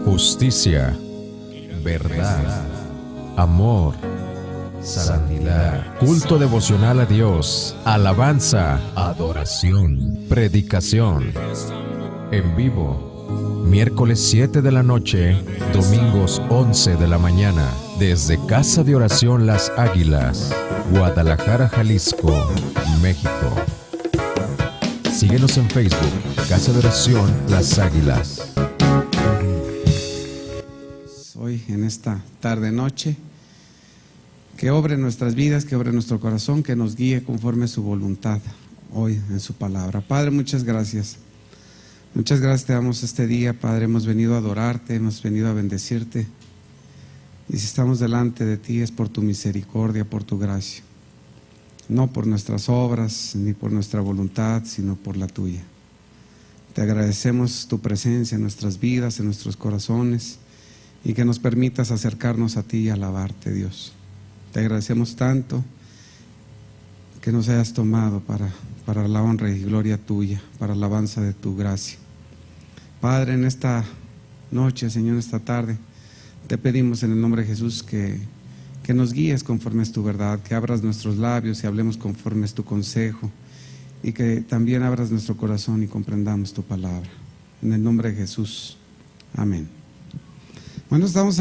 Justicia, verdad, amor, santidad, culto devocional a Dios, alabanza, adoración, predicación, en vivo, miércoles 7 de la noche, domingos 11 de la mañana, desde Casa de Oración Las Águilas, Guadalajara, Jalisco, México. Síguenos en Facebook, Casa de Oración Las Águilas. Hoy, en esta tarde-noche, que obre nuestras vidas, que obre nuestro corazón, que nos guíe conforme a su voluntad, hoy en su palabra. Padre, muchas gracias. Muchas gracias te damos este día, Padre. Hemos venido a adorarte, hemos venido a bendecirte. Y si estamos delante de ti es por tu misericordia, por tu gracia. No por nuestras obras, ni por nuestra voluntad, sino por la tuya. Te agradecemos tu presencia en nuestras vidas, en nuestros corazones, y que nos permitas acercarnos a ti y alabarte, Dios. Te agradecemos tanto que nos hayas tomado para la honra y gloria tuya, para la alabanza de tu gracia. Padre, en esta noche, Señor, en esta tarde, te pedimos en el nombre de Jesús que nos guíes conforme es tu verdad, que abras nuestros labios y hablemos conforme es tu consejo, y que también abras nuestro corazón y comprendamos tu palabra. En el nombre de Jesús, amén. Bueno, estamos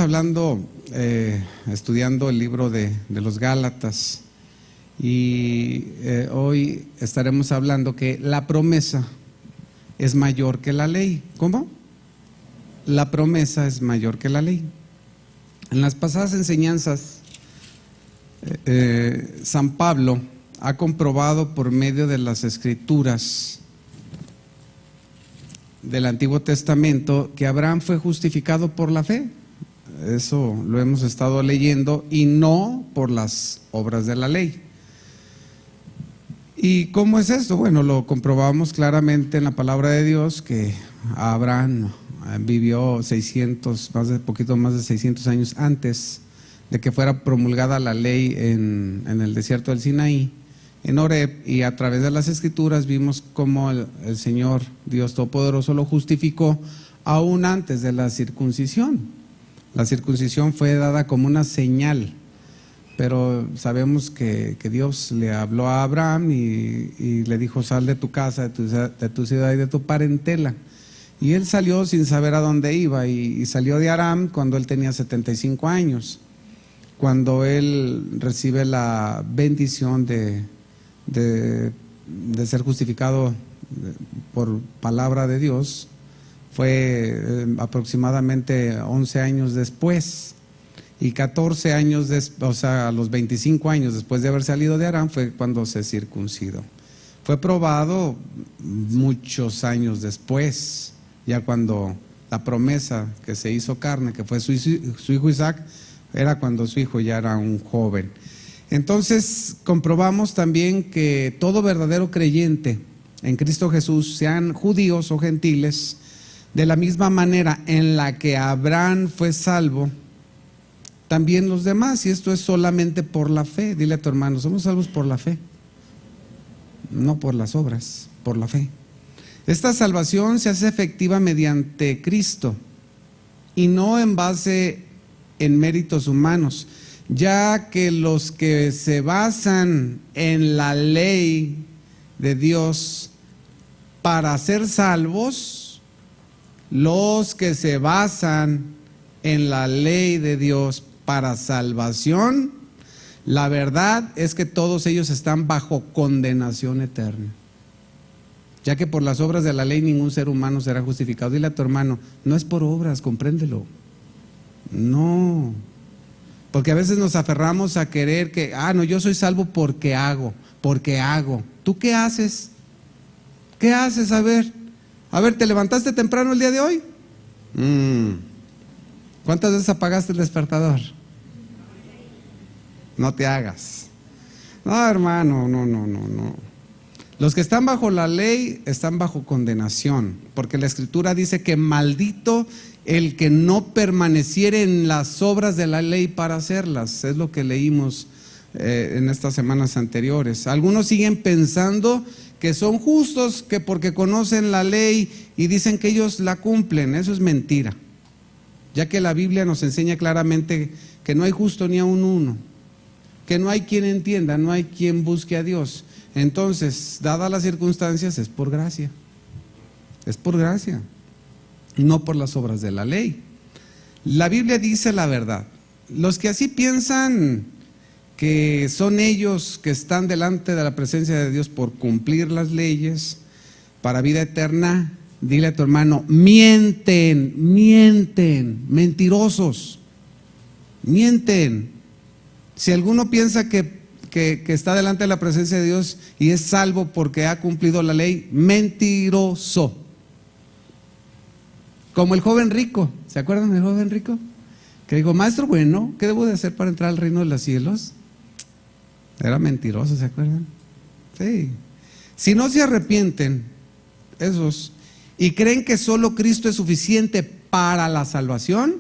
estudiando el libro de los Gálatas, y hoy estaremos hablando que la promesa es mayor que la ley. ¿Cómo? La promesa es mayor que la ley. En las pasadas enseñanzas, San Pablo ha comprobado por medio de las Escrituras del Antiguo Testamento que Abraham fue justificado por la fe. Eso lo hemos estado leyendo, y no por las obras de la ley. ¿Y cómo es esto? Bueno, lo comprobamos claramente en la palabra de Dios, que Abraham vivió poquito más de 600 años antes de que fuera promulgada la ley en el desierto del Sinaí, en Horeb, y a través de las Escrituras vimos cómo el Señor Dios Todopoderoso lo justificó aún antes de la circuncisión. La circuncisión fue dada como una señal, pero sabemos que Dios le habló a Abraham y le dijo: sal de tu casa, de tu ciudad y de tu parentela. Y él salió sin saber a dónde iba, y salió de Aram cuando él tenía 75 años. Cuando él recibe la bendición de ser justificado por palabra de Dios, fue aproximadamente 11 años después, y 14 años a los 25 años después de haber salido de Aram fue cuando se circuncidó. Fue probado muchos años después, ya cuando la promesa que se hizo carne, que fue su hijo Isaac, era cuando su hijo ya era un joven. Entonces comprobamos también que todo verdadero creyente en Cristo Jesús, sean judíos o gentiles, de la misma manera en la que Abraham fue salvo, también los demás, y esto es solamente por la fe. Dile a tu hermano: somos salvos por la fe, no por las obras, por la fe. Esta salvación se hace efectiva mediante Cristo y no en base en méritos humanos, ya que los que se basan en la ley de Dios para ser salvos, los que se basan en la ley de Dios para salvación, la verdad es que todos ellos están bajo condenación eterna, ya que por las obras de la ley ningún ser humano será justificado. Dile a tu hermano: no es por obras, compréndelo. No, porque a veces nos aferramos a querer que, no, yo soy salvo porque hago. ¿Tú qué haces? ¿Qué haces? A ver, ¿te levantaste temprano el día de hoy? ¿Cuántas veces apagaste el despertador? No te hagas. No, hermano, no. Los que están bajo la ley están bajo condenación, porque la Escritura dice que maldito el que no permaneciere en las obras de la ley para hacerlas. Es lo que leímos en estas semanas anteriores. Algunos siguen pensando que son justos, que porque conocen la ley y dicen que ellos la cumplen. Eso es mentira, ya que la Biblia nos enseña claramente que no hay justo ni aun uno, que no hay quien entienda, no hay quien busque a Dios. Entonces, dadas las circunstancias, es por gracia, no por las obras de la ley. La Biblia dice la verdad. Los que así piensan que son ellos que están delante de la presencia de Dios por cumplir las leyes para vida eterna, dile a tu hermano: mienten, mentirosos, mienten. Si alguno piensa que está delante de la presencia de Dios y es salvo porque ha cumplido la ley, mentiroso. Como el joven rico, ¿se acuerdan del joven rico? Que dijo: maestro bueno, ¿qué debo de hacer para entrar al reino de los cielos? Era mentiroso, ¿se acuerdan? Sí. Si no se arrepienten esos y creen que solo Cristo es suficiente para la salvación,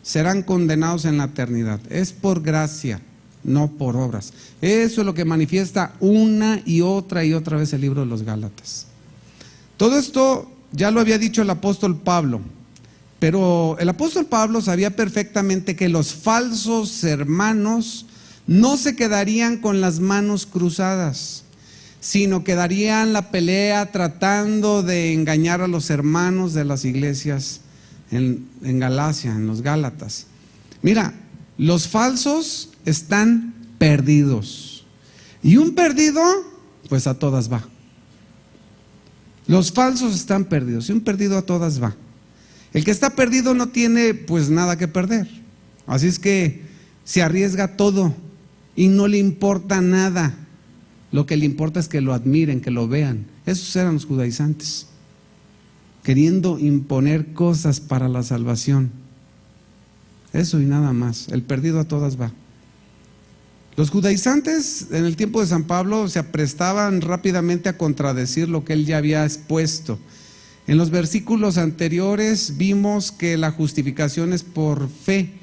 serán condenados en la eternidad. Es por gracia, no por obras. Eso es lo que manifiesta una y otra vez el libro de los Gálatas. Todo esto ya lo había dicho el apóstol Pablo, pero el apóstol Pablo sabía perfectamente que los falsos hermanos no se quedarían con las manos cruzadas, sino que darían la pelea tratando de engañar a los hermanos de las iglesias en Galacia, en los Gálatas. Mira, los falsos están perdidos, y un perdido pues a todas va. Los falsos están perdidos y un perdido a todas va. El que está perdido no tiene pues nada que perder, así es que se arriesga todo y no le importa nada. Lo que le importa es que lo admiren, que lo vean. Esos eran los judaizantes, queriendo imponer cosas para la salvación. Eso y nada más. El perdido a todas va. Los judaizantes en el tiempo de San Pablo se aprestaban rápidamente a contradecir lo que él ya había expuesto. En los versículos anteriores vimos que la justificación es por fe,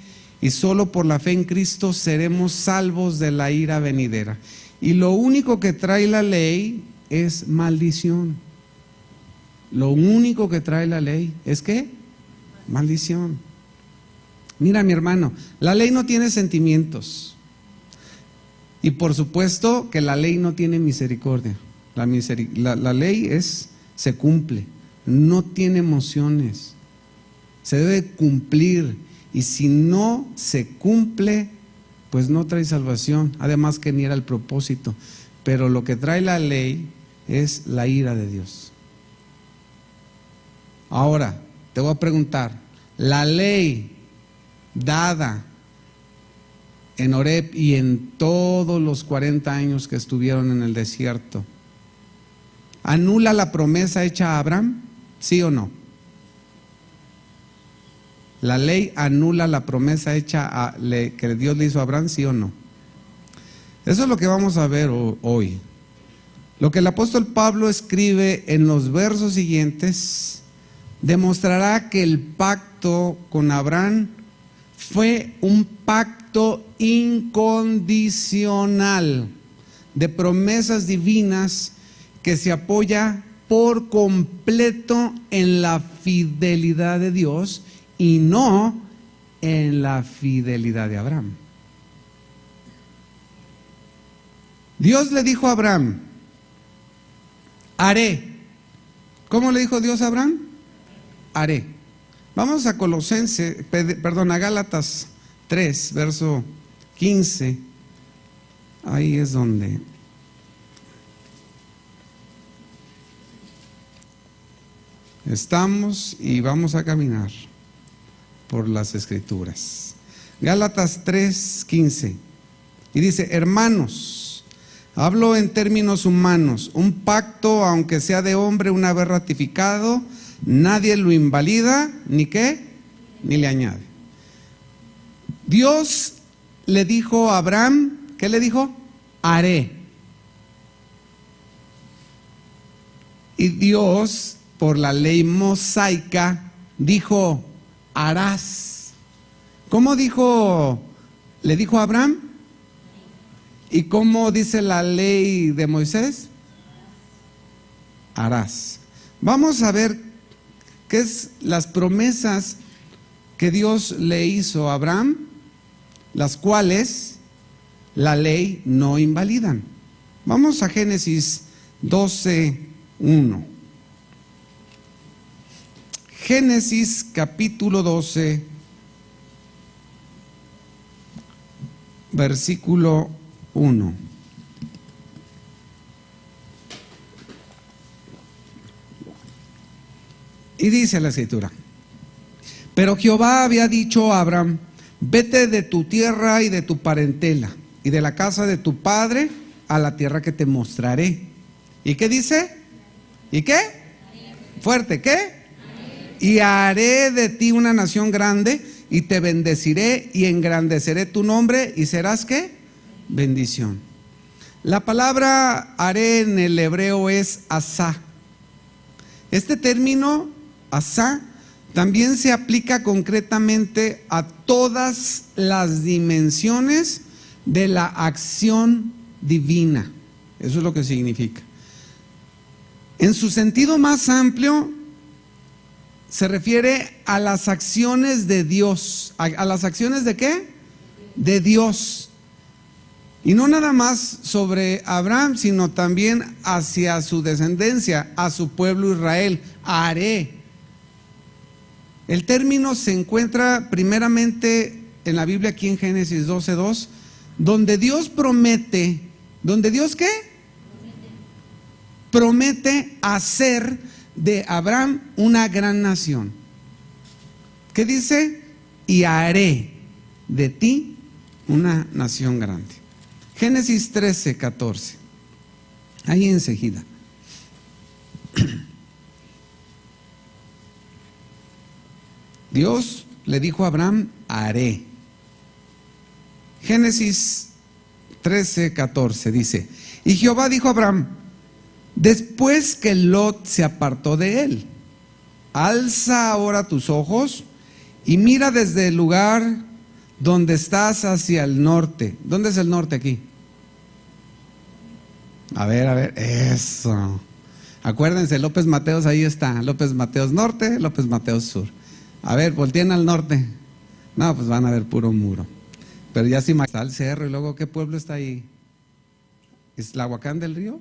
y solo por la fe en Cristo seremos salvos de la ira venidera. Y lo único que trae la ley es maldición. Lo único que trae la ley es ¿qué? Maldición. Mira, mi hermano, la ley no tiene sentimientos. Y por supuesto que la ley no tiene misericordia. La ley se cumple, no tiene emociones, se debe cumplir. Y si no se cumple, pues no trae salvación. Además que ni era el propósito. Pero lo que trae la ley es la ira de Dios. Ahora, te voy a preguntar: la ley dada en Horeb y en todos los 40 años que estuvieron en el desierto, ¿anula la promesa hecha a Abraham? ¿Sí o no? ¿La ley anula la promesa hecha que Dios le hizo a Abraham, sí o no? Eso es lo que vamos a ver hoy. Lo que el apóstol Pablo escribe en los versos siguientes demostrará que el pacto con Abraham fue un pacto incondicional de promesas divinas que se apoya por completo en la fidelidad de Dios y no en la fidelidad de Abraham. Dios le dijo a Abraham: haré. ¿Cómo le dijo Dios a Abraham? Haré. Vamos a a Gálatas 3, verso 15. Ahí es donde estamos y vamos a caminar por las Escrituras. Gálatas 3:15. Y dice: hermanos, hablo en términos humanos, un pacto, aunque sea de hombre, una vez ratificado, nadie lo invalida, ni qué, ni le añade. Dios le dijo a Abraham, ¿qué le dijo? Haré. Y Dios, por la ley mosaica, dijo: harás. ¿Cómo dijo? ¿Le dijo a Abraham? ¿Y cómo dice la ley de Moisés? harás. Vamos a ver qué es las promesas que Dios le hizo a Abraham, las cuales la ley no invalidan. Vamos a Génesis 12:1. Génesis capítulo 12, versículo 1. Y dice la escritura: pero Jehová había dicho a Abraham: vete de tu tierra y de tu parentela y de la casa de tu padre a la tierra que te mostraré. ¿Y qué dice? ¿Y qué? Fuerte, ¿qué? Y haré de ti una nación grande y te bendeciré y engrandeceré tu nombre y serás ¿qué? Bendición. La palabra haré en el hebreo es asá. Este término asá también se aplica concretamente a todas las dimensiones de la acción divina. Eso es lo que significa. En su sentido más amplio, se refiere a las acciones de Dios. ¿A las acciones de qué? De Dios. Y no nada más sobre Abraham, sino también hacia su descendencia, a su pueblo Israel. Haré. El término se encuentra primeramente en la Biblia, aquí en Génesis 12:2, donde Dios promete, ¿donde Dios qué? Promete hacer de Abraham una gran nación. ¿Qué dice? Y haré de ti una nación grande. Génesis 13:14. Ahí enseguida. Dios le dijo a Abraham: haré. Génesis 13:14 dice: y Jehová dijo a Abraham, después que Lot se apartó de él: alza ahora tus ojos y mira desde el lugar donde estás hacia el norte. ¿Dónde es el norte aquí? A ver, eso. Acuérdense, López Mateos, ahí está. López Mateos norte, López Mateos sur. A ver, volteen al norte. No, pues van a ver puro muro. Pero ya sí está el cerro. Y luego, ¿qué pueblo está ahí? ¿Es Tlahuacán del Río?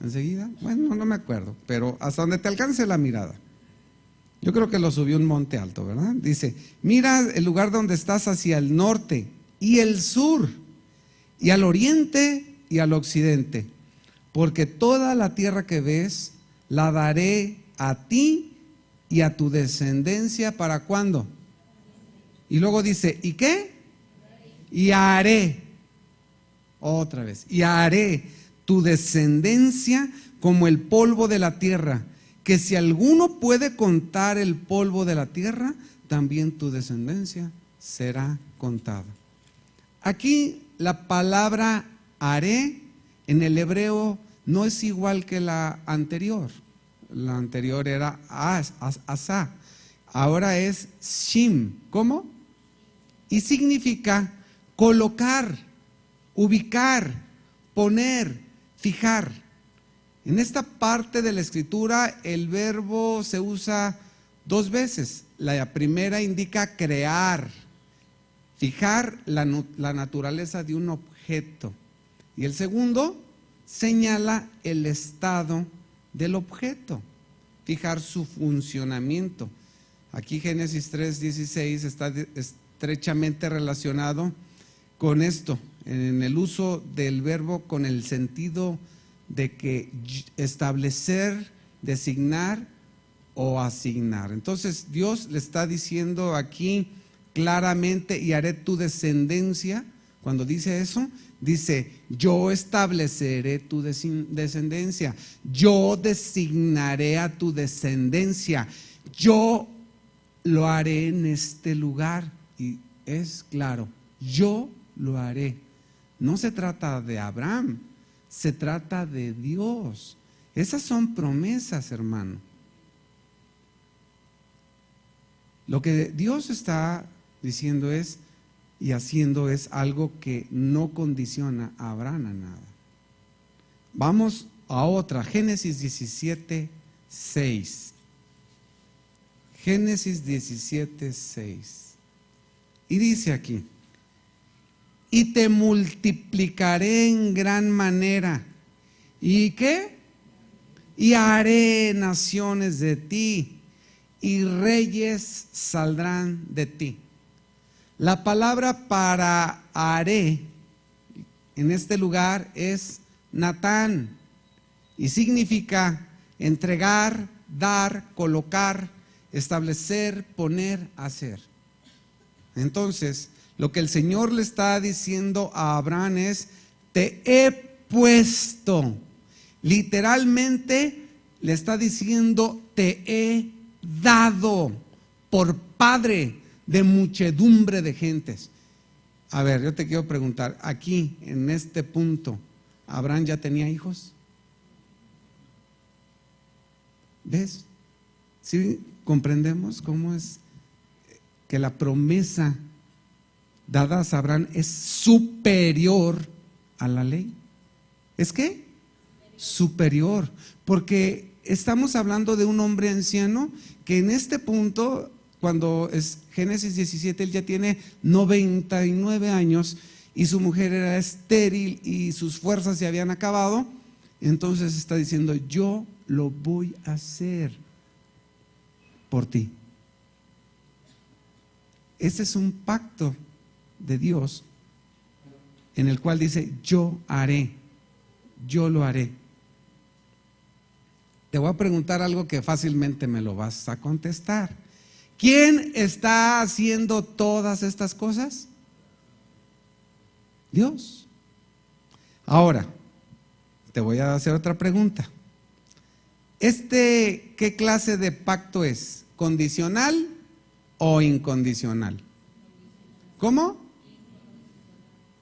¿Enseguida? Bueno, no me acuerdo. Pero hasta donde te alcance la mirada. Yo creo que lo subió un monte alto, ¿verdad? Dice: mira el lugar donde estás hacia el norte y el sur, y al oriente y al occidente, porque toda la tierra que ves la daré a ti y a tu descendencia. ¿Para cuándo? Y luego dice: ¿y qué? Y haré, otra vez, y haré tu descendencia como el polvo de la tierra, que si alguno puede contar el polvo de la tierra, también tu descendencia será contada. Aquí la palabra haré en el hebreo no es igual que la anterior. La anterior era asá, ahora es shim. ¿Cómo? Y significa colocar, ubicar, poner, fijar. En esta parte de la escritura el verbo se usa dos veces. La primera indica crear, fijar la naturaleza de un objeto. Y el segundo señala el estado del objeto, fijar su funcionamiento. Aquí Génesis 3:16 está estrechamente relacionado con esto, en el uso del verbo con el sentido de que establecer, designar o asignar. Entonces Dios le está diciendo aquí claramente: y haré tu descendencia. Cuando dice eso, dice: yo estableceré tu descendencia, yo designaré a tu descendencia, yo lo haré en este lugar. Y es claro, yo lo haré. No se trata de Abraham, se trata de Dios. Esas son promesas, hermano. Lo que Dios está diciendo es y haciendo es algo que no condiciona a Abraham a nada. Vamos a otra, Génesis 17, 6. Génesis 17, 6. Y dice aquí: y te multiplicaré en gran manera. ¿Y qué? Y haré naciones de ti, y reyes saldrán de ti. La palabra para haré en este lugar es Natán, y significa entregar, dar, colocar, establecer, poner, hacer. Entonces, lo que el Señor le está diciendo a Abraham es: te he puesto. Literalmente le está diciendo: te he dado por padre de muchedumbre de gentes. A ver, yo te quiero preguntar, aquí en este punto, ¿Abraham ya tenía hijos? ¿Ves? ¿Sí comprendemos cómo es que la promesa dada a Abraham es superior a la ley? ¿Es qué? Superior, porque estamos hablando de un hombre anciano que en este punto, cuando es Génesis 17, él ya tiene 99 años y su mujer era estéril y sus fuerzas se habían acabado. Entonces está diciendo: yo lo voy a hacer por ti. Ese es un pacto de Dios en el cual dice: yo haré, yo lo haré. Te voy a preguntar algo que fácilmente me lo vas a contestar. ¿Quién está haciendo todas estas cosas? Dios. Ahora, te voy a hacer otra pregunta. ¿Qué clase de pacto es? ¿Condicional o incondicional? ¿Cómo?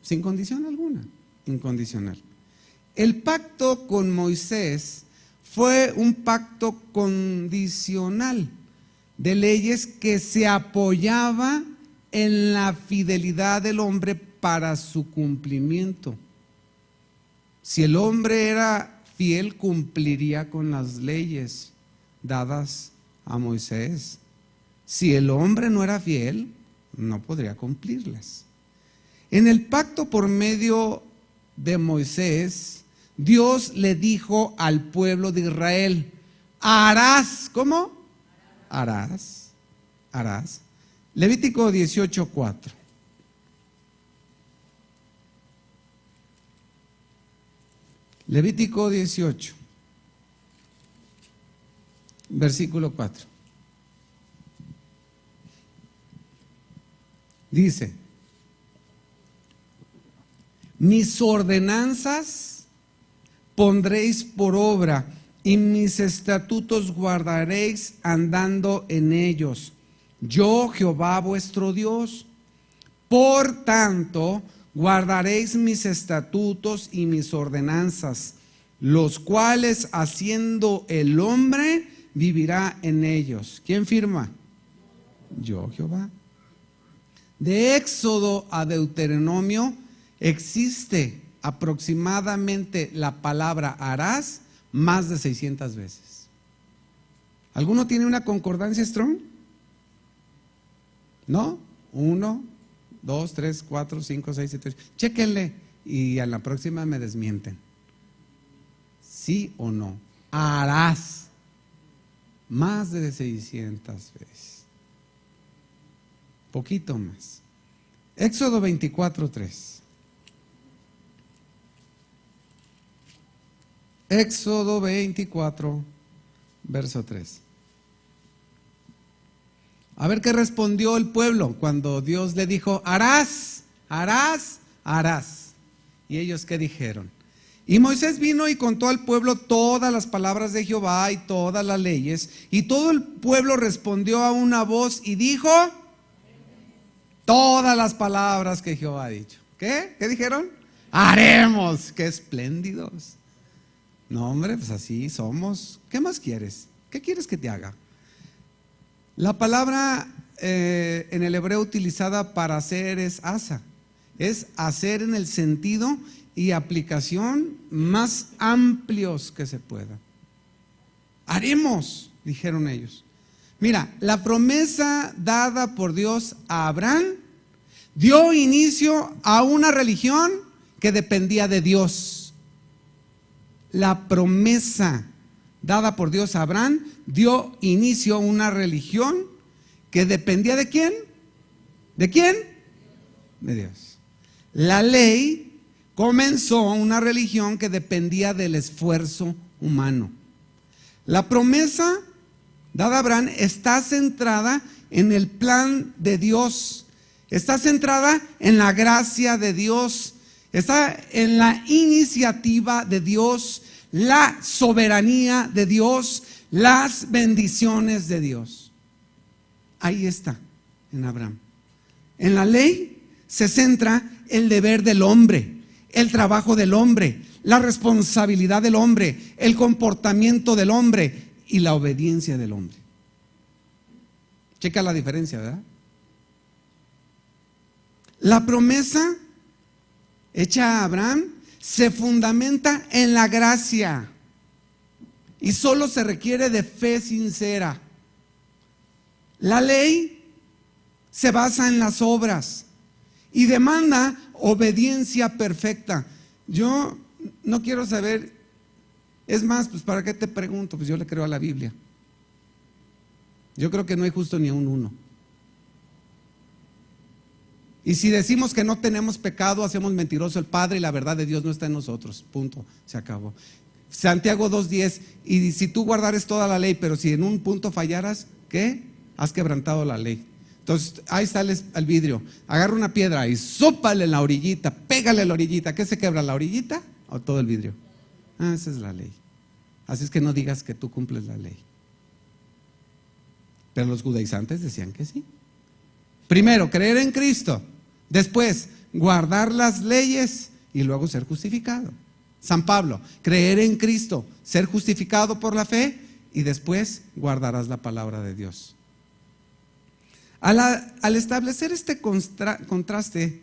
Sin condición alguna, incondicional. El pacto con Moisés fue un pacto condicional de leyes que se apoyaba en la fidelidad del hombre para su cumplimiento. Si el hombre era fiel, cumpliría con las leyes dadas a Moisés. Si el hombre no era fiel, no podría cumplirlas. En el pacto por medio de Moisés, Dios le dijo al pueblo de Israel: harás, ¿cómo? Harás. Levítico 18:4. Levítico 18, versículo 4. Dice: mis ordenanzas pondréis por obra, y mis estatutos guardaréis andando en ellos. Yo, Jehová vuestro Dios. Por tanto, guardaréis mis estatutos y mis ordenanzas, los cuales haciendo el hombre vivirá en ellos. ¿Quién firma? Yo, Jehová. De Éxodo a Deuteronomio existe aproximadamente la palabra harás más de 600 veces. ¿Alguno tiene una concordancia Strong? ¿No? 1, 2, 3, 4, 5, 6, 7, 8. Chéquenle y a la próxima me desmienten. ¿Sí o no? Harás más de 600 veces. Poquito más. Éxodo 24:3. Éxodo 24, verso 3. A ver qué respondió el pueblo cuando Dios le dijo: harás, harás, harás. ¿Y ellos qué dijeron? Y Moisés vino y contó al pueblo todas las palabras de Jehová y todas las leyes, y todo el pueblo respondió a una voz y dijo todas las palabras que Jehová ha dicho. ¿Qué? ¿Qué dijeron? Haremos. ¡Qué espléndidos! No, hombre, pues así somos. ¿Qué más quieres? ¿Qué quieres que te haga? La palabra en el hebreo utilizada para hacer es asa. Es hacer en el sentido y aplicación más amplios que se puedan. Haremos, dijeron ellos. Mira, la promesa dada por Dios a Abraham dio inicio a una religión que dependía de Dios. La promesa dada por Dios a Abraham dio inicio a una religión que dependía ¿de quién? ¿De quién? De Dios. La ley comenzó una religión que dependía del esfuerzo humano. La promesa dada a Abraham está centrada en el plan de Dios, está centrada en la gracia de Dios, está en la iniciativa de Dios, la soberanía de Dios, las bendiciones de Dios. Ahí está en Abraham. En la ley se centra el deber del hombre, el trabajo del hombre, la responsabilidad del hombre, el comportamiento del hombre y la obediencia del hombre. Checa la diferencia, ¿verdad? La promesa hecha a Abraham se fundamenta en la gracia y solo se requiere de fe sincera. La ley se basa en las obras y demanda obediencia perfecta. Yo no quiero saber, es más, pues ¿para qué te pregunto? Pues yo le creo a la Biblia. Yo creo que no hay justo ni un uno. Y si decimos que no tenemos pecado, hacemos mentiroso al Padre y la verdad de Dios no está en nosotros. Punto, se acabó. Santiago 2:10, y si tú guardares toda la ley, pero si en un punto fallaras, ¿qué? Has quebrantado la ley. Entonces, ahí sales al vidrio, agarra una piedra y sópale en la orillita, pégale en la orillita. ¿Qué se quebra, la orillita o todo el vidrio? Esa es la ley. Así es que no digas que tú cumples la ley. Pero los judaizantes decían que sí. Primero, creer en Cristo. Después, guardar las leyes y luego ser justificado. San Pablo, creer en Cristo, ser justificado por la fe y después guardarás la palabra de Dios. Al establecer este contraste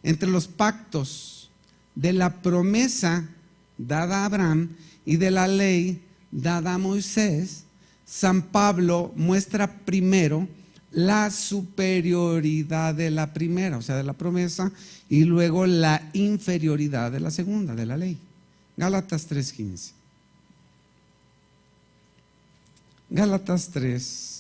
entre los pactos de la promesa dada a Abraham y de la ley dada a Moisés, San Pablo muestra primero la superioridad de la primera, o sea, de la promesa, y luego la inferioridad de la segunda, de la ley. Gálatas 3:15. Gálatas 3.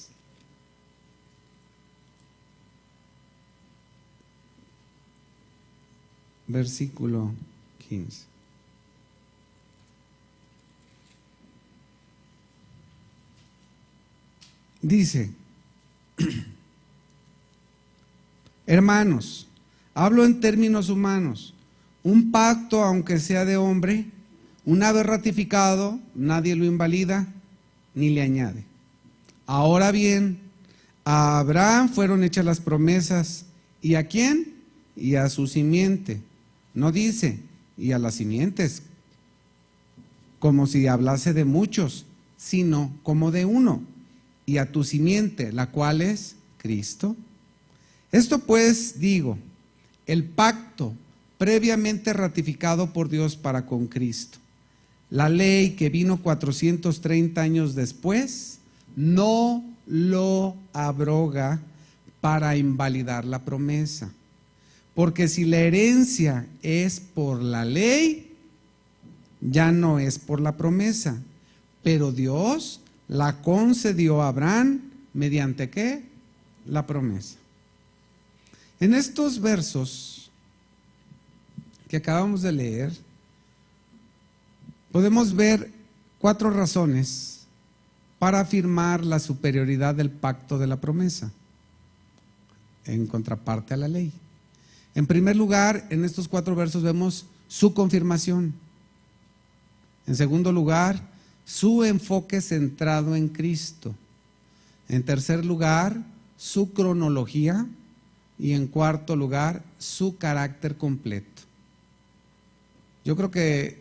Versículo 15. Dice: hermanos, hablo en términos humanos. Un pacto, aunque sea de hombre, una vez ratificado, nadie lo invalida ni le añade. Ahora bien, a Abraham fueron hechas las promesas. ¿Y a quién? Y a su simiente. No dice, y a las simientes, como si hablase de muchos, sino como de uno, y a tu simiente, la cual es Cristo. Esto pues digo, el pacto previamente ratificado por Dios para con Cristo, la ley que vino 430 años después, no lo abroga para invalidar la promesa. Porque si la herencia es por la ley, ya no es por la promesa. Pero Dios la concedió a Abraham mediante ¿qué? La promesa. En estos versos que acabamos de leer, podemos ver 4 razones para afirmar la superioridad del pacto de la promesa en contraparte a la ley. En primer lugar, en estos 4 versos vemos su confirmación. En segundo lugar, su enfoque centrado en Cristo. En tercer lugar, su cronología. Y en cuarto lugar, su carácter completo. Yo creo que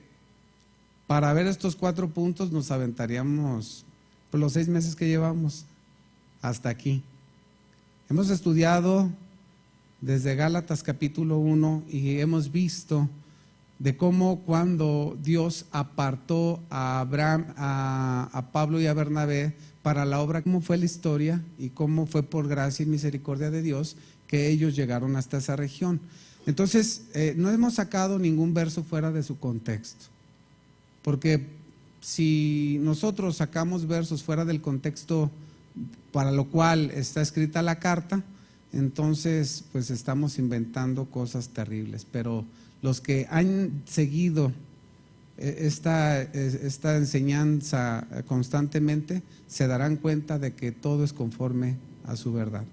para ver estos 4 puntos nos aventaríamos por los 6 meses que llevamos hasta aquí. Hemos estudiado desde Gálatas capítulo 1 y hemos visto de cómo cuando Dios apartó a Abraham, a Pablo y a Bernabé para la obra, cómo fue la historia y cómo fue por gracia y misericordia de Dios que ellos llegaron hasta esa región. Entonces, no hemos sacado ningún verso fuera de su contexto, porque si nosotros sacamos versos fuera del contexto para lo cual está escrita la carta, entonces pues estamos inventando cosas terribles. Pero los que han seguido esta enseñanza constantemente se darán cuenta de que todo es conforme a su verdad.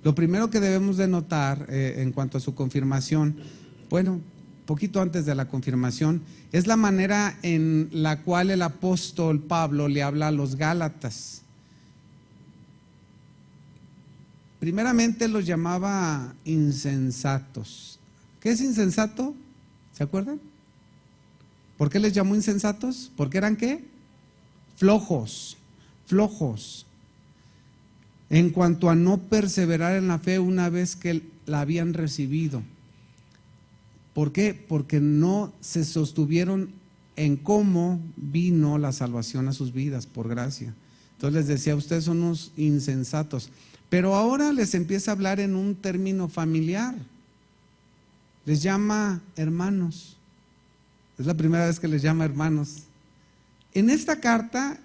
Lo primero que debemos de notar en cuanto a su confirmación, bueno, poquito antes de la confirmación, es la manera en la cual el apóstol Pablo le habla a los Gálatas. Primeramente los llamaba insensatos. ¿Qué es insensato? ¿Se acuerdan? ¿Por qué les llamó insensatos? ¿Porque eran qué? Flojos. En cuanto a no perseverar en la fe una vez que la habían recibido. ¿Por qué? Porque no se sostuvieron en cómo vino la salvación a sus vidas por gracia. Entonces les decía, ustedes son unos insensatos. Pero ahora les empieza a hablar en un término familiar. Les llama hermanos. Es la primera vez que les llama hermanos. En esta carta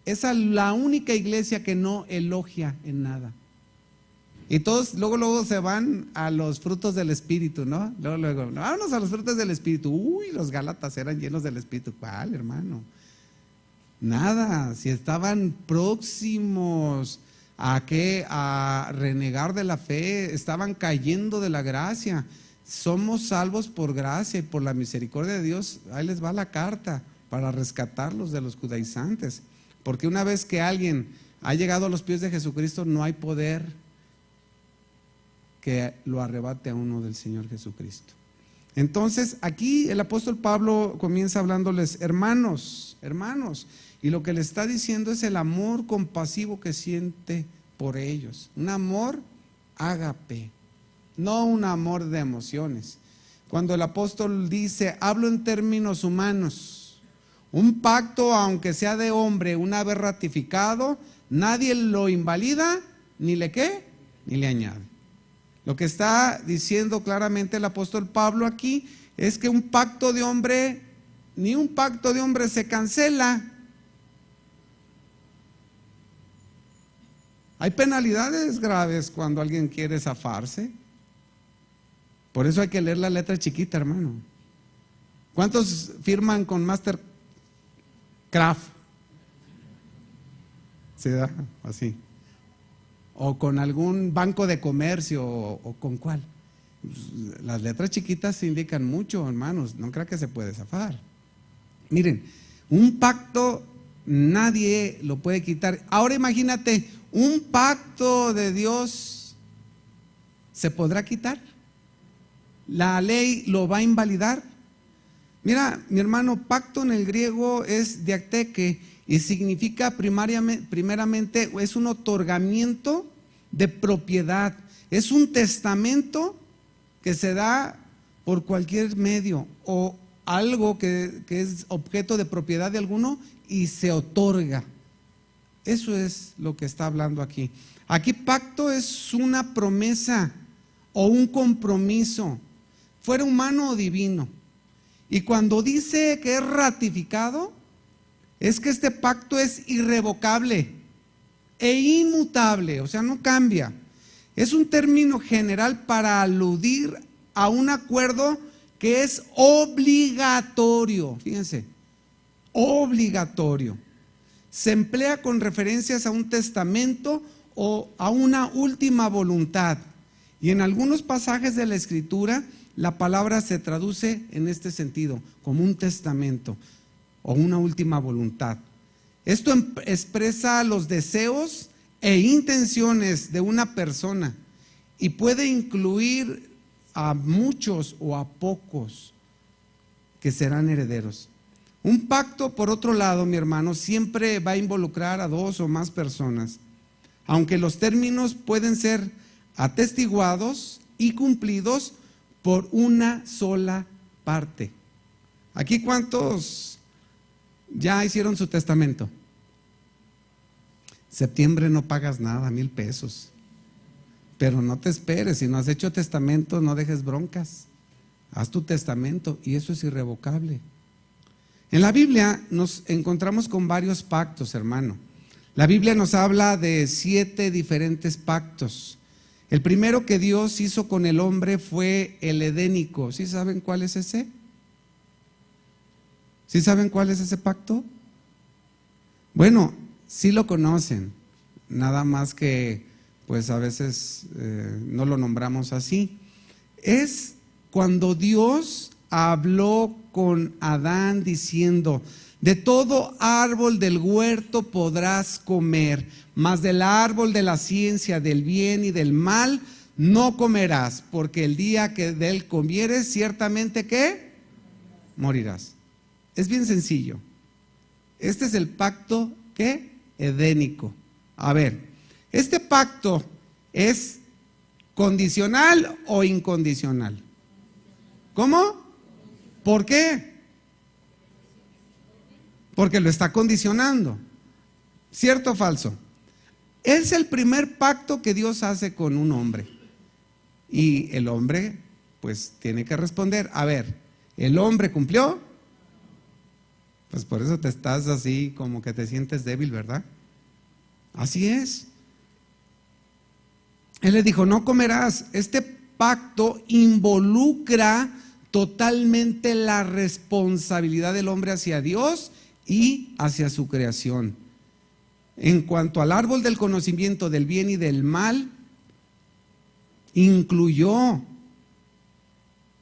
es la única iglesia que no elogia en nada. Y todos luego se van a los frutos del Espíritu, ¿no? Luego, vámonos a los frutos del Espíritu. Uy, los Gálatas eran llenos del Espíritu. ¿Cuál, hermano? Nada, si estaban próximos a renegar de la fe, estaban cayendo de la gracia. Somos salvos por gracia y por la misericordia de Dios. Ahí les va la carta para rescatarlos de los judaizantes. Porque una vez que alguien ha llegado a los pies de Jesucristo, no hay poder que lo arrebate a uno del Señor Jesucristo. Entonces aquí el apóstol Pablo comienza hablándoles hermanos, y lo que le está diciendo es el amor compasivo que siente por ellos, un amor ágape, no un amor de emociones. Cuando el apóstol dice, hablo en términos humanos, un pacto aunque sea de hombre, una vez ratificado, nadie lo invalida, ni le añade. Lo que está diciendo claramente el apóstol Pablo aquí es que un pacto de hombre, ni un pacto de hombre se cancela. Hay penalidades graves cuando alguien quiere zafarse. Por eso hay que leer la letra chiquita, hermano. ¿Cuántos firman con Mastercraft? ¿Se da? Así. O con algún banco de comercio, o con cuál. Las letras chiquitas indican mucho, hermanos. No creo que se puede zafar. Miren, un pacto nadie lo puede quitar. Ahora imagínate, un pacto de Dios ¿se podrá quitar? ¿La ley lo va a invalidar? Mira, mi hermano, pacto en el griego es diakteke y significa primeramente es un otorgamiento de propiedad, es un testamento que se da por cualquier medio o algo que es objeto de propiedad de alguno y se otorga. Eso es lo que está hablando aquí. Aquí pacto es una promesa o un compromiso, fuera humano o divino. Y cuando dice que es ratificado, es que este pacto es irrevocable e inmutable, o sea, no cambia. Es un término general para aludir a un acuerdo que es obligatorio. Fíjense, obligatorio. Se emplea con referencias a un testamento o a una última voluntad. Y en algunos pasajes de la Escritura, la palabra se traduce en este sentido, como un testamento o una última voluntad. Esto expresa los deseos e intenciones de una persona y puede incluir a muchos o a pocos que serán herederos. Un pacto, por otro lado, mi hermano, siempre va a involucrar a dos o más personas, aunque los términos pueden ser atestiguados y cumplidos por una sola parte. ¿Aquí cuántos ya hicieron su testamento? Septiembre no pagas nada, 1,000 pesos. Pero no te esperes, si no has hecho testamento, no dejes broncas. Haz tu testamento y eso es irrevocable. En la Biblia nos encontramos con varios pactos, hermano. La Biblia nos habla de 7 diferentes pactos. El primero que Dios hizo con el hombre fue el edénico. ¿Sí saben cuál es ese? ¿Sí saben cuál es ese pacto? Bueno, sí lo conocen, nada más que pues a veces no lo nombramos así. Es cuando Dios habló con Adán diciendo: de todo árbol del huerto podrás comer, mas del árbol de la ciencia del bien y del mal no comerás, porque el día que de él comieres, ciertamente ¿qué? Morirás. Es bien sencillo. Este es el pacto ¿qué? Edénico. A ver, ¿este pacto es condicional o incondicional? ¿Cómo? ¿Por qué? Porque lo está condicionando. ¿Cierto o falso? Es el primer pacto que Dios hace con un hombre. Y el hombre pues tiene que responder. A ver, ¿el hombre cumplió? Pues por eso te estás así como que te sientes débil, ¿verdad? Así es. Él le dijo: no comerás. Este pacto involucra totalmente la responsabilidad del hombre hacia Dios y hacia su creación. En cuanto al árbol del conocimiento del bien y del mal, incluyó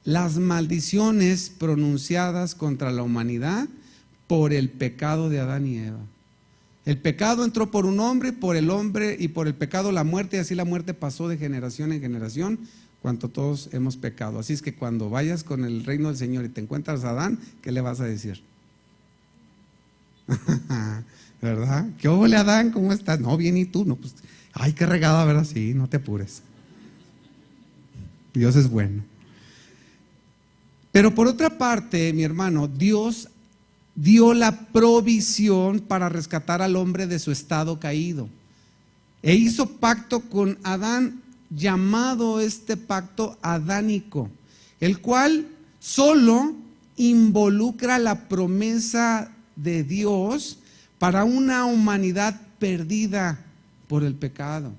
las maldiciones pronunciadas contra la humanidad por el pecado de Adán y Eva. El pecado entró por un hombre, por el hombre y por el pecado la muerte, y así la muerte pasó de generación en generación, cuanto todos hemos pecado. Así es que cuando vayas con el reino del Señor y te encuentras a Adán, ¿qué le vas a decir? ¿Verdad? ¿Qué óvole, Adán? ¿Cómo estás? No, bien, ¿y tú? No, pues, ay, qué regada, ¿verdad? Sí, no te apures. Dios es bueno. Pero por otra parte, mi hermano, Dios dio la provisión para rescatar al hombre de su estado caído. E hizo pacto con Adán, llamado este pacto adánico, el cual solo involucra la promesa de Dios para una humanidad perdida por el pecado.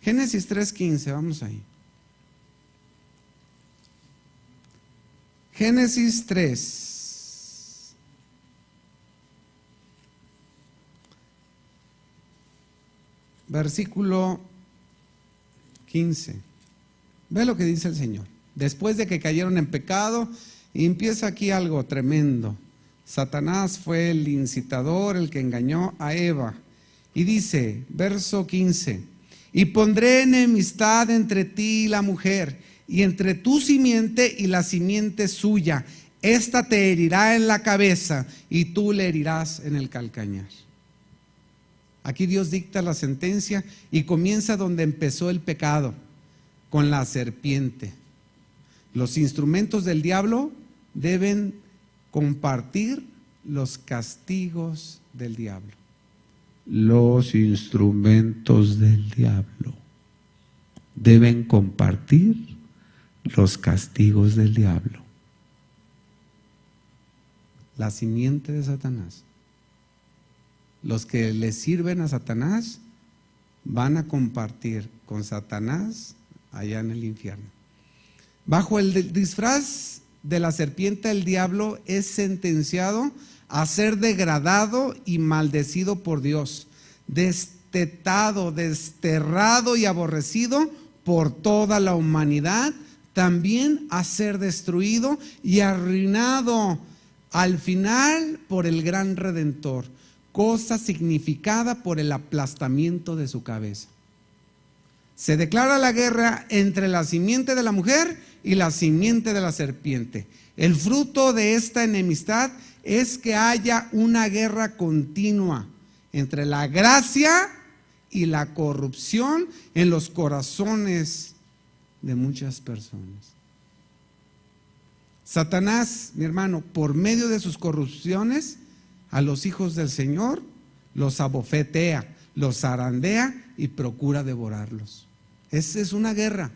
Génesis 3:15, vamos ahí. Génesis 3. Versículo 15. Ve lo que dice el Señor. Después de que cayeron en pecado, y empieza aquí algo tremendo. Satanás fue el incitador, el que engañó a Eva. Y dice, verso 15: y pondré enemistad entre ti y la mujer, y entre tu simiente y la simiente suya. Esta te herirá en la cabeza, y tú le herirás en el calcañar. Aquí Dios dicta la sentencia y comienza donde empezó el pecado, con la serpiente. Los instrumentos del diablo deben compartir los castigos del diablo. Los instrumentos del diablo deben compartir los castigos del diablo. La simiente de Satanás. Los que le sirven a Satanás van a compartir con Satanás allá en el infierno. Bajo el disfraz de la serpiente, el diablo es sentenciado a ser degradado y maldecido por Dios, destetado, desterrado y aborrecido por toda la humanidad, también a ser destruido y arruinado al final por el gran Redentor, cosa significada por el aplastamiento de su cabeza. Se declara la guerra entre la simiente de la mujer y la simiente de la serpiente. El fruto de esta enemistad es que haya una guerra continua entre la gracia y la corrupción en los corazones de muchas personas. Satanás, mi hermano, por medio de sus corrupciones, a los hijos del Señor los abofetea, los zarandea y procura devorarlos. Esa es una guerra.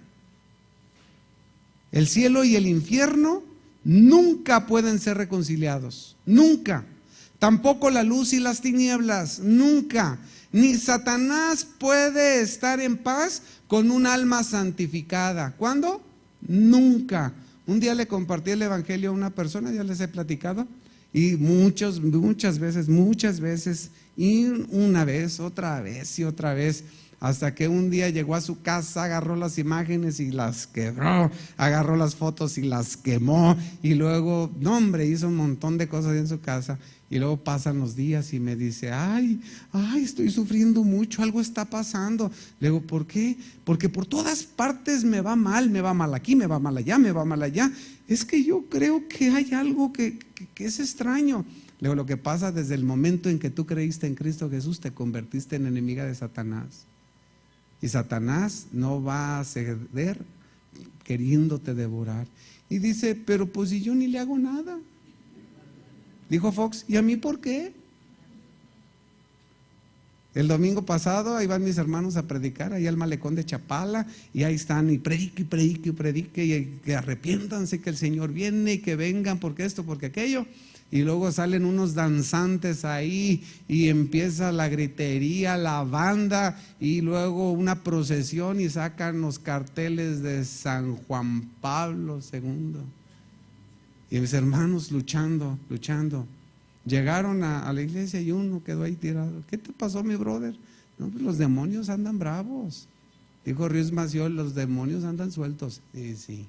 El cielo y el infierno nunca pueden ser reconciliados, nunca. Tampoco la luz y las tinieblas, nunca. Ni Satanás puede estar en paz con un alma santificada. ¿Cuándo? Nunca. Un día le compartí el evangelio a una persona, ya les he platicado, y muchas veces, y una vez, otra vez y otra vez, hasta que un día llegó a su casa, agarró las imágenes y las quebró, agarró las fotos y las quemó, y luego, no hombre, hizo un montón de cosas en su casa. Y luego pasan los días y me dice, ay, estoy sufriendo mucho, algo está pasando. Le digo, ¿por qué? Porque por todas partes me va mal aquí, me va mal allá, me va mal allá. Es que yo creo que hay algo que es extraño. Le digo, lo que pasa desde el momento en que tú creíste en Cristo Jesús, te convertiste en enemiga de Satanás. Y Satanás no va a ceder queriéndote devorar. Y dice, pero pues si yo ni le hago nada. Dijo Fox, ¿y a mí por qué? El domingo pasado ahí van mis hermanos a predicar, ahí al malecón de Chapala, y ahí están, y predique, y que arrepiéntanse, que el Señor viene, y que vengan, porque esto, porque aquello. Y luego salen unos danzantes ahí, y empieza la gritería, la banda, y luego una procesión, y sacan los carteles de San Juan Pablo II. Y mis hermanos luchando. Llegaron a la iglesia y uno quedó ahí tirado. ¿Qué te pasó, mi brother? No, pues los demonios andan bravos. Dijo Ruiz Massieu, los demonios andan sueltos. Sí.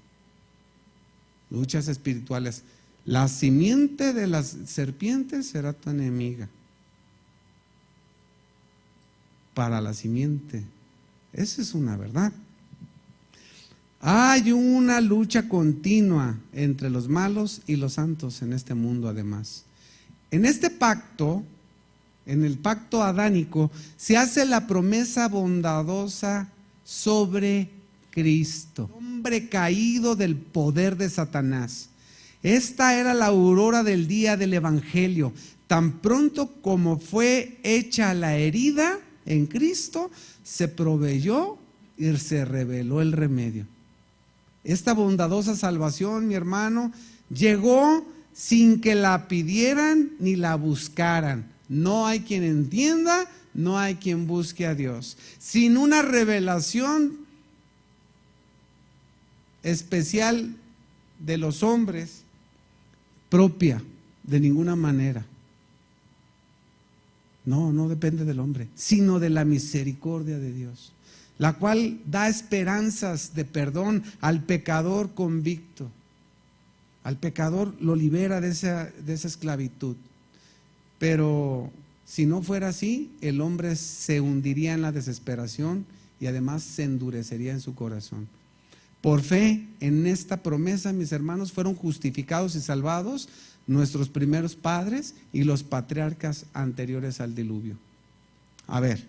Luchas espirituales. La simiente de las serpientes será tu enemiga. Para la simiente. Esa es una verdad. Hay una lucha continua entre los malos y los santos en este mundo, además. En este pacto, en el pacto adánico, se hace la promesa bondadosa sobre Cristo, hombre caído del poder de Satanás. Esta era la aurora del día del evangelio. Tan pronto como fue hecha la herida en Cristo, se proveyó y se reveló el remedio. Esta bondadosa salvación, mi hermano, llegó sin que la pidieran ni la buscaran. No hay quien entienda, no hay quien busque a Dios. Sin una revelación especial de los hombres, propia, de ninguna manera. No depende del hombre, sino de la misericordia de Dios, la cual da esperanzas de perdón al pecador convicto. Al pecador lo libera de esa esclavitud. Pero si no fuera así, el hombre se hundiría en la desesperación y además se endurecería en su corazón. Por fe en esta promesa, mis hermanos, fueron justificados y salvados nuestros primeros padres y los patriarcas anteriores al diluvio. A ver,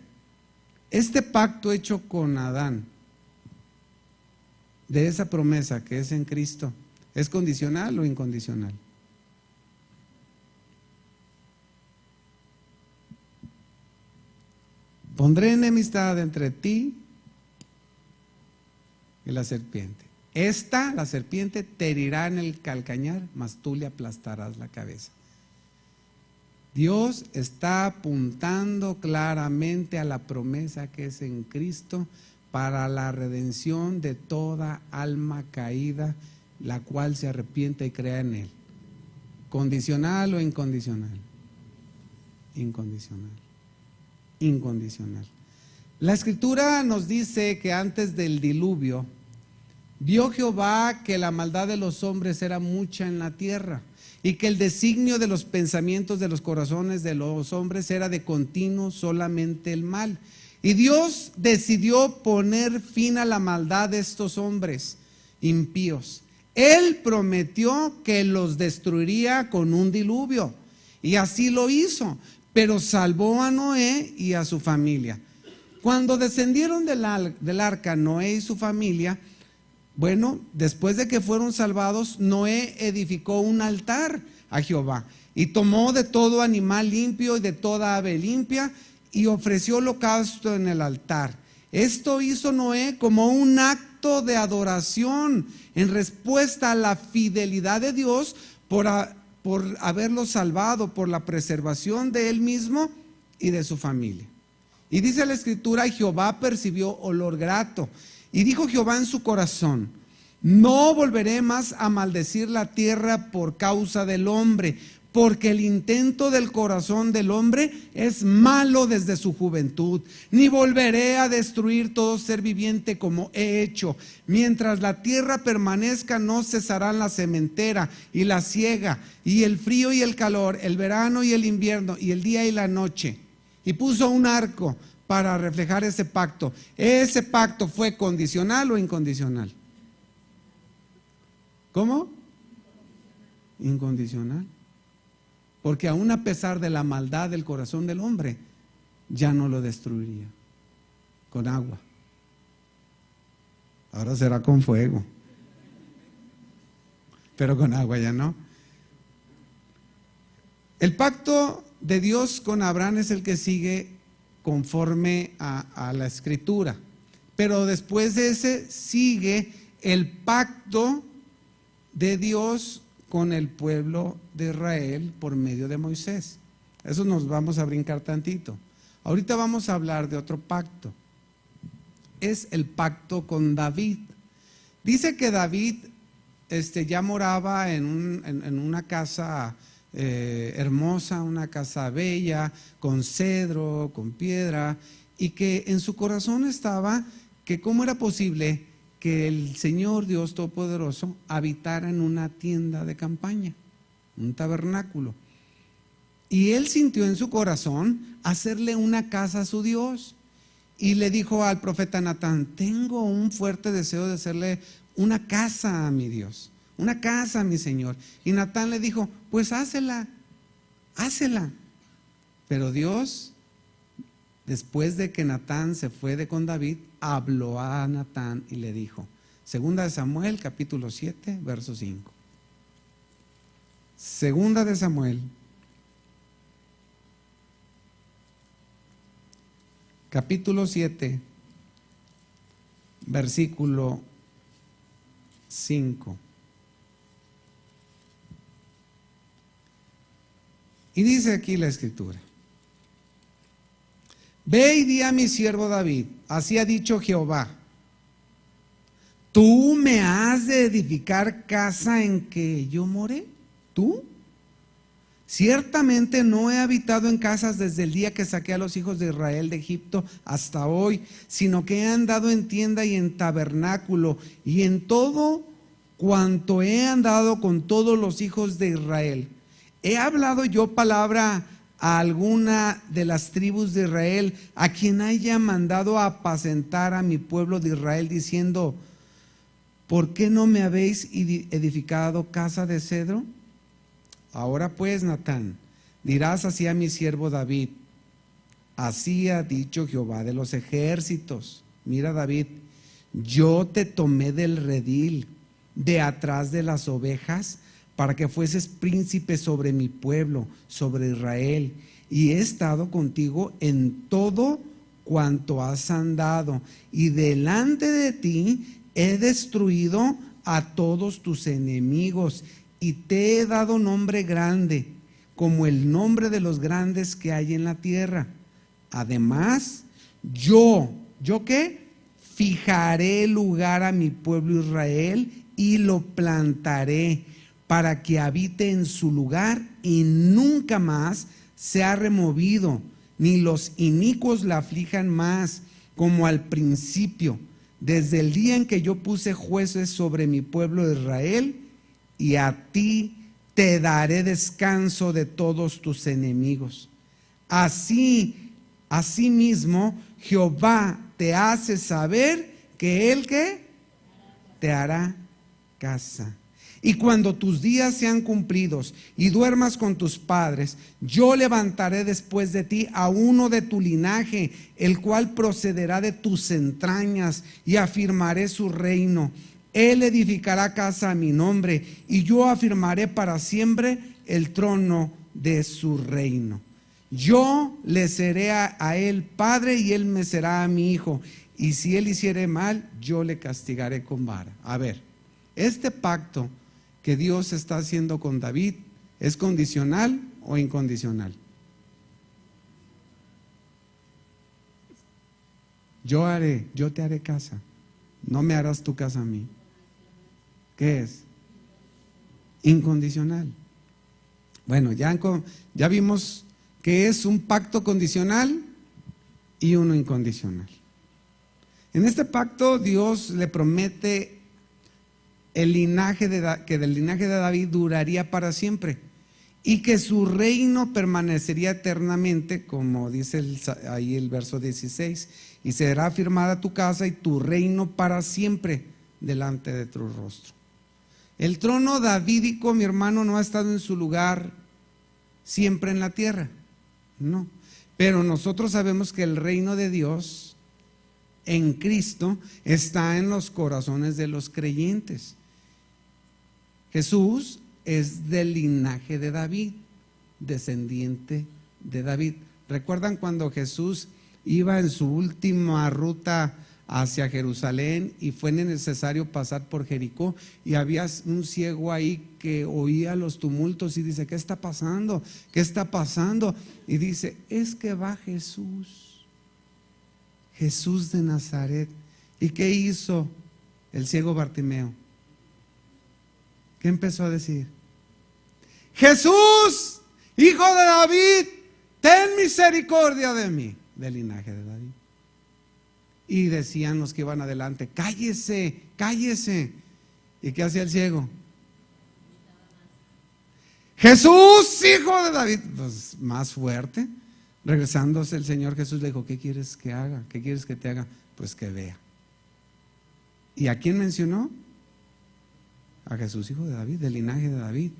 este pacto hecho con Adán, de esa promesa que es en Cristo, ¿es condicional o incondicional? Pondré enemistad entre ti y la serpiente. La serpiente, te herirá en el calcañar, mas tú le aplastarás la cabeza. Dios está apuntando claramente a la promesa que es en Cristo para la redención de toda alma caída, la cual se arrepiente y crea en Él. ¿Condicional o incondicional? Incondicional. La Escritura nos dice que antes del diluvio, vio Jehová que la maldad de los hombres era mucha en la tierra, y que el designio de los pensamientos de los corazones de los hombres era de continuo solamente el mal. Y Dios decidió poner fin a la maldad de estos hombres impíos. Él prometió que los destruiría con un diluvio, y así lo hizo, pero salvó a Noé y a su familia. Cuando descendieron del arca Noé y su familia, Bueno, después de que fueron salvados, Noé edificó un altar a Jehová y tomó de todo animal limpio y de toda ave limpia y ofreció holocausto en el altar. Esto hizo Noé como un acto de adoración en respuesta a la fidelidad de Dios por haberlo salvado, por la preservación de él mismo y de su familia. Y dice la Escritura: y Jehová percibió olor grato. Y dijo Jehová en su corazón: no volveré más a maldecir la tierra por causa del hombre, porque el intento del corazón del hombre es malo desde su juventud. Ni volveré a destruir todo ser viviente como he hecho. Mientras la tierra permanezca, no cesarán la sementera y la siega, y el frío y el calor, el verano y el invierno, y el día y la noche. Y puso un arco para reflejar ese pacto. ¿Ese pacto fue condicional o incondicional? ¿Cómo? Incondicional. Porque aún a pesar de la maldad del corazón del hombre, ya no lo destruiría con agua. Ahora será con fuego, pero con agua ya no. El pacto de Dios con Abraham es el que sigue conforme a la Escritura, pero después de ese sigue el pacto de Dios con el pueblo de Israel por medio de Moisés. Eso nos vamos a brincar tantito. Ahorita vamos a hablar de otro pacto. Es el pacto con David. Dice que David ya moraba en una casa hermosa, una casa bella, con cedro, con piedra, y que en su corazón estaba que cómo era posible que el Señor Dios Todopoderoso habitara en una tienda de campaña, un tabernáculo. Y él sintió en su corazón hacerle una casa a su Dios. Y le dijo al profeta Natán: tengo un fuerte deseo de hacerle una casa a mi Dios, una casa a mi Señor. Y Natán le dijo: pues hácela. Pero Dios, después de que Natán se fue de con David, habló a Natán y le dijo, 2 de Samuel capítulo 7 verso 5. 2 de Samuel capítulo 7 versículo 5. Y dice aquí la Escritura: ve y di a mi siervo David, así ha dicho Jehová, ¿tú me has de edificar casa en que yo moré? ¿Tú? Ciertamente no he habitado en casas desde el día que saqué a los hijos de Israel de Egipto hasta hoy, sino que he andado en tienda y en tabernáculo y en todo cuanto he andado con todos los hijos de Israel. ¿He hablado yo palabra a alguna de las tribus de Israel, a quien haya mandado a apacentar a mi pueblo de Israel, diciendo, ¿por qué no me habéis edificado casa de cedro? Ahora pues, Natán, dirás así a mi siervo David: así ha dicho Jehová de los ejércitos. Mira, David, yo te tomé del redil, de atrás de las ovejas, para que fueses príncipe sobre mi pueblo, sobre Israel, y he estado contigo en todo cuanto has andado, y delante de ti he destruido a todos tus enemigos, y te he dado nombre grande, como el nombre de los grandes que hay en la tierra. Además, ¿yo qué? Fijaré lugar a mi pueblo Israel y lo plantaré, para que habite en su lugar y nunca más sea removido, ni los inicuos la aflijan más, como al principio, desde el día en que yo puse jueces sobre mi pueblo de Israel, y a ti te daré descanso de todos tus enemigos. Asimismo, Jehová te hace saber que Él ¿qué? Te hará casa. Y cuando tus días sean cumplidos y duermas con tus padres, yo levantaré después de ti a uno de tu linaje, el cual procederá de tus entrañas, y afirmaré su reino. Él edificará casa a mi nombre, y yo afirmaré para siempre el trono de su reino. Yo le seré a él padre, y él me será a mi hijo. Y si él hiciere mal, yo le castigaré con vara. A ver, este pacto que Dios está haciendo con David, ¿es condicional o incondicional? Yo te haré casa, no me harás tu casa a mí. ¿Qué es? Incondicional. Bueno, ya vimos que es un pacto condicional y uno incondicional. En este pacto Dios le promete que del linaje de David duraría para siempre y que su reino permanecería eternamente, como dice ahí el verso 16, y será afirmada tu casa y tu reino para siempre delante de tu rostro. El trono davídico, mi hermano, no ha estado en su lugar siempre en la tierra, no, pero nosotros sabemos que el reino de Dios en Cristo está en los corazones de los creyentes. Jesús es del linaje de David, descendiente de David. ¿Recuerdan cuando Jesús iba en su última ruta hacia Jerusalén y fue necesario pasar por Jericó, y había un ciego ahí que oía los tumultos y dice: ¿qué está pasando? ¿Qué está pasando? Y dice: es que va Jesús de Nazaret. ¿Y qué hizo el ciego Bartimeo? ¿Qué empezó a decir? Jesús, hijo de David, ten misericordia de mí, del linaje de David. Y decían los que iban adelante: cállese, cállese. ¿Y qué hacía el ciego? Jesús, hijo de David. Pues más fuerte. Regresándose el Señor Jesús le dijo: ¿qué quieres que haga? ¿Qué quieres que te haga? Pues que vea. ¿Y a quién mencionó? A Jesús, hijo de David, del linaje de David.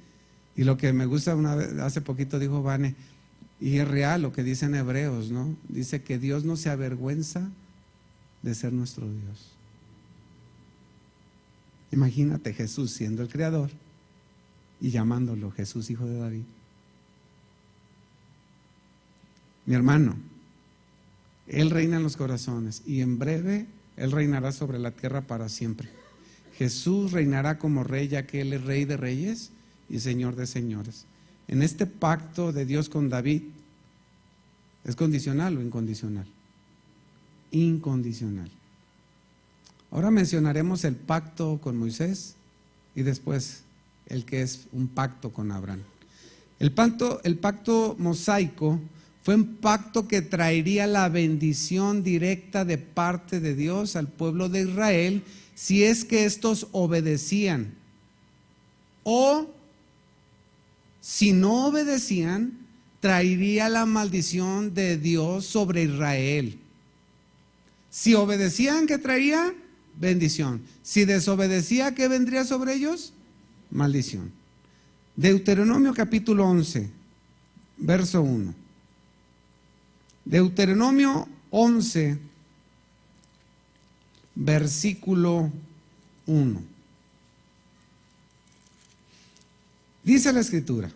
Y lo que me gusta, una vez, hace poquito dijo Vane, y es real lo que dice en Hebreos, ¿no? Dice que Dios no se avergüenza de ser nuestro Dios. Imagínate Jesús siendo el creador y llamándolo Jesús, hijo de David. Mi hermano, Él reina en los corazones y en breve Él reinará sobre la tierra para siempre. Jesús reinará como rey, ya que Él es Rey de reyes y Señor de señores. En este pacto de Dios con David, ¿es condicional o incondicional? Incondicional. Ahora mencionaremos el pacto con Moisés y después el que es un pacto con Abraham. El pacto mosaico fue un pacto que traería la bendición directa de parte de Dios al pueblo de Israel si es que estos obedecían, o si no obedecían, traería la maldición de Dios sobre Israel. Si obedecían, ¿qué traía? Bendición. Si desobedecía, ¿qué vendría sobre ellos? Maldición. Deuteronomio capítulo 11, verso 1. Deuteronomio 11, versículo 1. Dice la Escritura: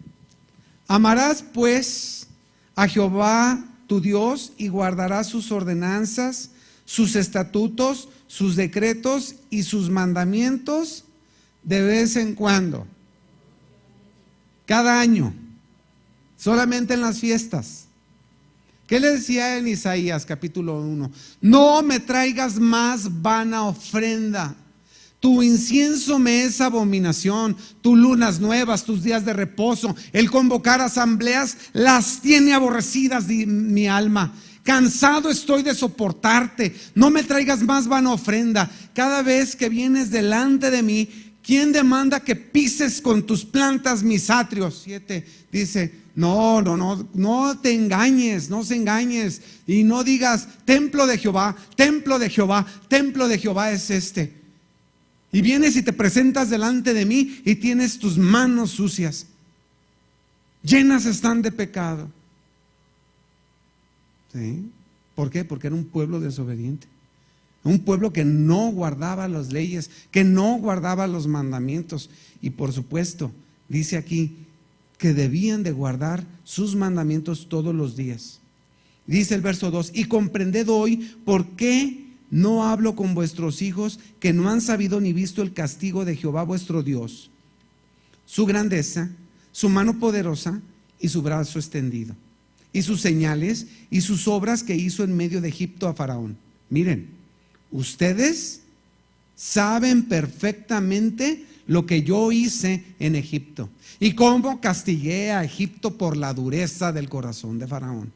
amarás pues a Jehová tu Dios y guardarás sus ordenanzas, sus estatutos, sus decretos y sus mandamientos de vez en cuando, cada año, solamente en las fiestas. ¿Qué le decía en Isaías capítulo 1? No me traigas más vana ofrenda. Tu incienso me es abominación, tus lunas nuevas, tus días de reposo, el convocar asambleas las tiene aborrecidas mi alma. Cansado estoy de soportarte, no me traigas más vana ofrenda. Cada vez que vienes delante de mí, ¿quién demanda que pises con tus plantas mis atrios? 7 dice: no te engañes, no se engañes y no digas templo de Jehová, templo de Jehová, templo de Jehová es este. Y vienes y te presentas delante de mí y tienes tus manos sucias, llenas están de pecado. ¿Sí? ¿Por qué? Porque era un pueblo desobediente. Un pueblo que no guardaba las leyes, que no guardaba los mandamientos. Y por supuesto, dice aquí que debían de guardar sus mandamientos todos los días. Dice el verso 2: y comprended hoy por qué no hablo con vuestros hijos, que no han sabido ni visto el castigo de Jehová vuestro Dios, su grandeza, su mano poderosa y su brazo extendido, y sus señales y sus obras que hizo en medio de Egipto a Faraón. Miren, ustedes saben perfectamente lo que yo hice en Egipto y cómo castigué a Egipto por la dureza del corazón de Faraón.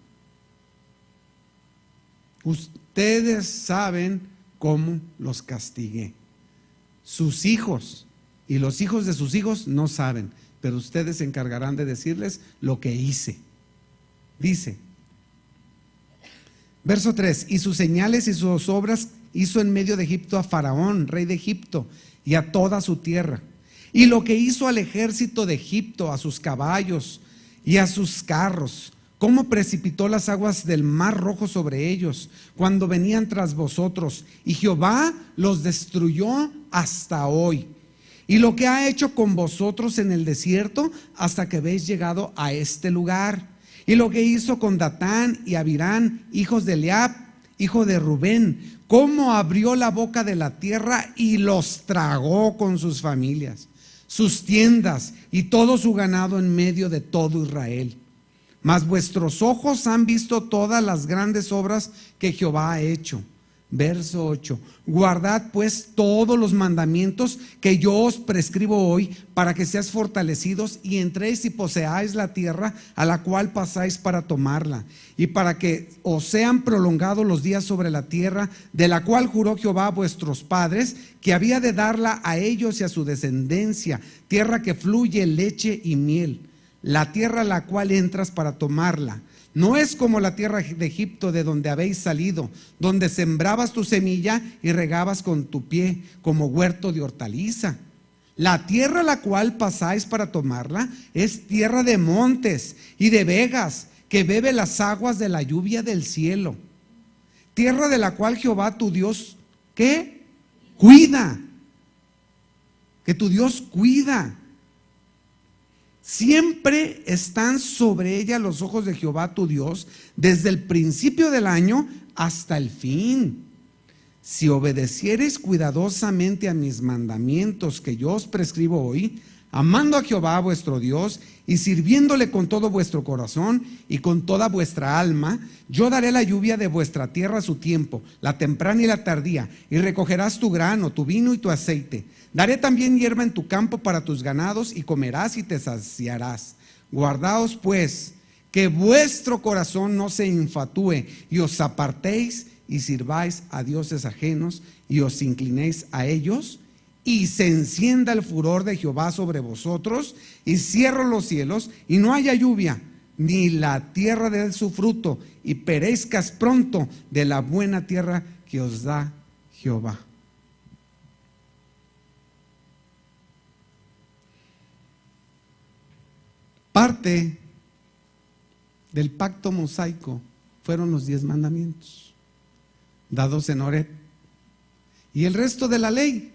Ustedes saben cómo los castigué. Sus hijos y los hijos de sus hijos no saben, pero ustedes se encargarán de decirles lo que hice. Dice, verso 3: y sus señales y sus obras hizo en medio de Egipto a Faraón, rey de Egipto, y a toda su tierra. Y lo que hizo al ejército de Egipto, a sus caballos y a sus carros, cómo precipitó las aguas del mar rojo sobre ellos cuando venían tras vosotros, y Jehová los destruyó hasta hoy. Y lo que ha hecho con vosotros en el desierto hasta que habéis llegado a este lugar. Y lo que hizo con Datán y Abirán, hijos de Eliab, hijo de Rubén, cómo abrió la boca de la tierra y los tragó con sus familias, sus tiendas y todo su ganado en medio de todo Israel. Mas vuestros ojos han visto todas las grandes obras que Jehová ha hecho. Verso 8: guardad pues todos los mandamientos que yo os prescribo hoy, para que seáis fortalecidos y entréis y poseáis la tierra a la cual pasáis para tomarla, y para que os sean prolongados los días sobre la tierra, de la cual juró Jehová a vuestros padres, que había de darla a ellos y a su descendencia, tierra que fluye leche y miel, la tierra a la cual entras para tomarla. No es como la tierra de Egipto, de donde habéis salido, donde sembrabas tu semilla y regabas con tu pie como huerto de hortaliza. La tierra a la cual pasáis para tomarla es tierra de montes y de vegas, que bebe las aguas de la lluvia del cielo. Tierra de la cual Jehová tu Dios, ¿qué? Cuida. Que tu Dios cuida. Siempre están sobre ella los ojos de Jehová tu Dios, desde el principio del año hasta el fin. Si obedeciereis cuidadosamente a mis mandamientos que yo os prescribo hoy, amando a Jehová vuestro Dios y sirviéndole con todo vuestro corazón y con toda vuestra alma, yo daré la lluvia de vuestra tierra a su tiempo, la temprana y la tardía, y recogerás tu grano, tu vino y tu aceite. Daré también hierba en tu campo para tus ganados, y comerás y te saciarás. Guardaos pues, que vuestro corazón no se infatúe, y os apartéis y sirváis a dioses ajenos, y os inclinéis a ellos, y se encienda el furor de Jehová sobre vosotros, y cierro los cielos, y no haya lluvia, ni la tierra dé su fruto, y perezcas pronto de la buena tierra que os da Jehová. Parte del pacto mosaico fueron los 10 mandamientos dados en Horeb, y el resto de la ley,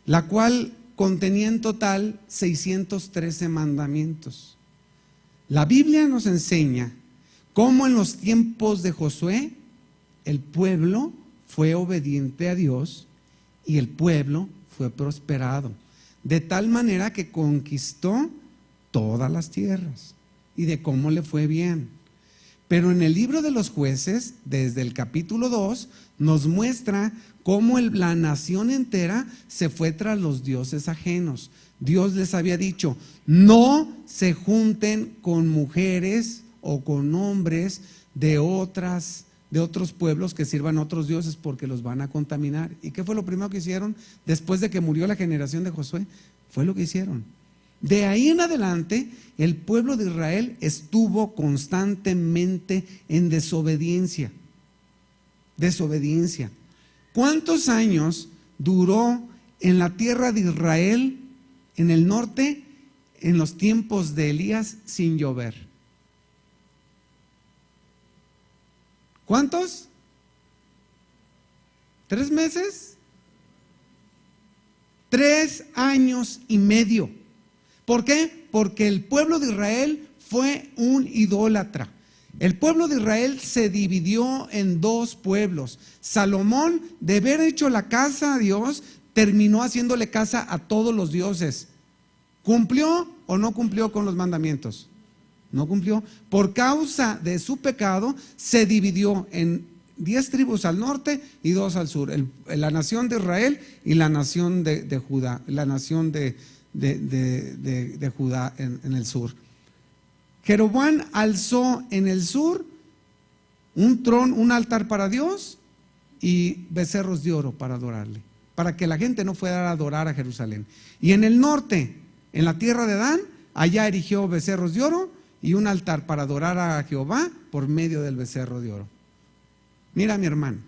la cual contenía en total 613 mandamientos. La Biblia nos enseña cómo en los tiempos de Josué el pueblo fue obediente a Dios y el pueblo fue prosperado, de tal manera que conquistó todas las tierras, y de cómo le fue bien. Pero en el libro de los Jueces, desde el capítulo 2, nos muestra cómo la nación entera se fue tras los dioses ajenos. Dios les había dicho: no se junten con mujeres o con hombres de otros pueblos que sirvan a otros dioses, porque los van a contaminar. ¿Y qué fue lo primero que hicieron después de que murió la generación de Josué? Fue lo que hicieron. De ahí en adelante, el pueblo de Israel estuvo constantemente en desobediencia. ¿Cuántos años duró en la tierra de Israel, en el norte, en los tiempos de Elías, sin llover? ¿Cuántos? ¿3 meses? 3 años y medio. ¿Por qué? Porque el pueblo de Israel fue un idólatra. El pueblo de Israel se dividió en 2 pueblos. Salomón, de haber hecho la casa a Dios, terminó haciéndole casa a todos los dioses. ¿Cumplió o no cumplió con los mandamientos? No cumplió. Por causa de su pecado, se dividió en 10 tribus al norte y 2 al sur. La nación de Israel y la nación de Judá. La nación de Judá en el sur. Jeroboam alzó en el sur un trono, un altar para Dios y becerros de oro para adorarle, para que la gente no fuera a adorar a Jerusalén. Y en el norte, en la tierra de Dan, allá erigió becerros de oro y un altar para adorar a Jehová por medio del becerro de oro. Mira, mi hermano,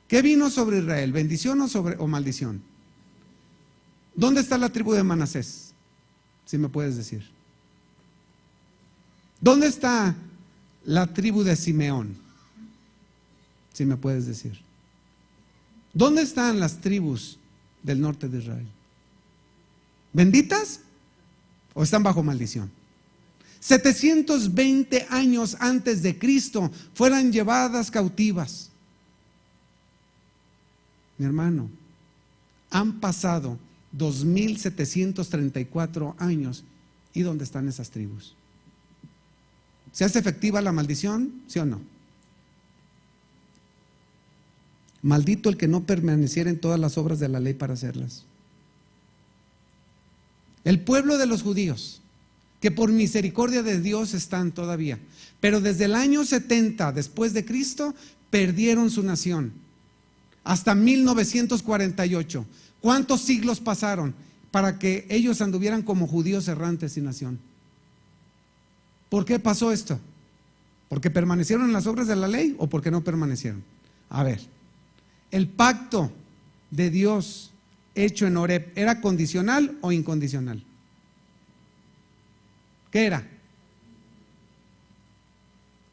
¿qué vino sobre Israel? ¿Bendición o maldición? ¿Dónde está la tribu de Manasés? Si me puedes decir. ¿Dónde está la tribu de Simeón? Si me puedes decir. ¿Dónde están las tribus del norte de Israel? ¿Benditas o están bajo maldición? 720 años antes de Cristo fueron llevadas cautivas. Mi hermano, han pasado 2734 años. ¿Y dónde están esas tribus? ¿Se hace efectiva la maldición? ¿Sí o no? Maldito el que no permaneciera en todas las obras de la ley para hacerlas. El pueblo de los judíos, que por misericordia de Dios están todavía, pero desde el año 70 después de Cristo perdieron su nación hasta 1948. ¿Cuántos siglos pasaron para que ellos anduvieran como judíos errantes sin nación? ¿Por qué pasó esto? ¿Porque permanecieron en las obras de la ley o porque no permanecieron? A ver, el pacto de Dios hecho en Horeb, ¿era condicional o incondicional? ¿Qué era?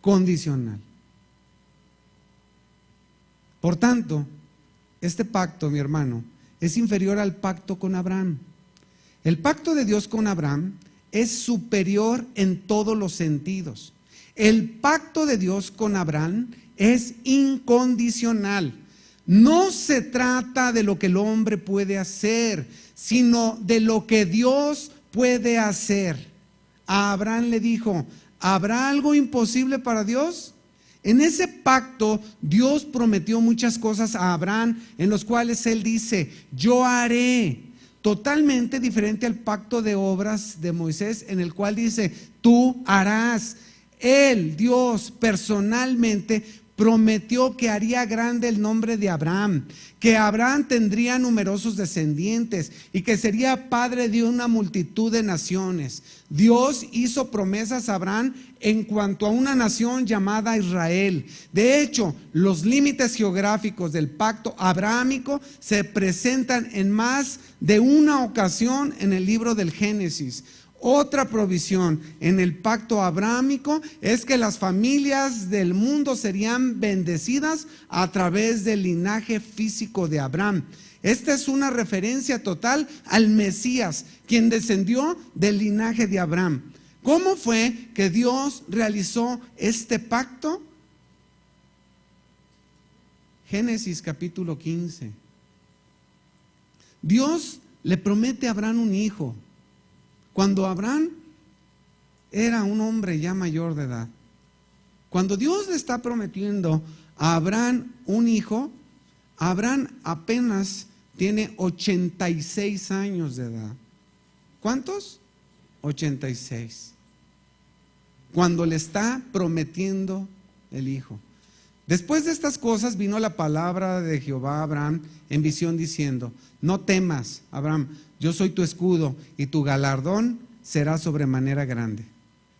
Condicional. Por tanto, este pacto, mi hermano, es inferior al pacto con Abraham. El pacto de Dios con Abraham es superior en todos los sentidos. El pacto de Dios con Abraham es incondicional. No se trata de lo que el hombre puede hacer, sino de lo que Dios puede hacer. A Abraham le dijo, ¿habrá algo imposible para Dios? En ese pacto Dios prometió muchas cosas a Abraham, en los cuales él dice, yo haré. Totalmente diferente al pacto de obras de Moisés, en el cual dice, tú harás. Él, Dios, personalmente prometió que haría grande el nombre de Abraham, que Abraham tendría numerosos descendientes y que sería padre de una multitud de naciones. Dios hizo promesas a Abraham en cuanto a una nación llamada Israel. De hecho, los límites geográficos del pacto abrahámico se presentan en más de una ocasión en el libro del Génesis. Otra provisión en el pacto abrahámico es que las familias del mundo serían bendecidas a través del linaje físico de Abraham. Esta es una referencia total al Mesías, quien descendió del linaje de Abraham. ¿Cómo fue que Dios realizó este pacto? Génesis capítulo 15. Dios le promete a Abraham un hijo. Cuando Abraham era un hombre ya mayor de edad, cuando Dios le está prometiendo a Abraham un hijo, Abraham apenas tiene 86 años de edad. ¿Cuántos? 86. Cuando le está prometiendo el hijo. Después de estas cosas vino la palabra de Jehová a Abraham en visión diciendo, no temas, Abraham, yo soy tu escudo y tu galardón será sobremanera grande.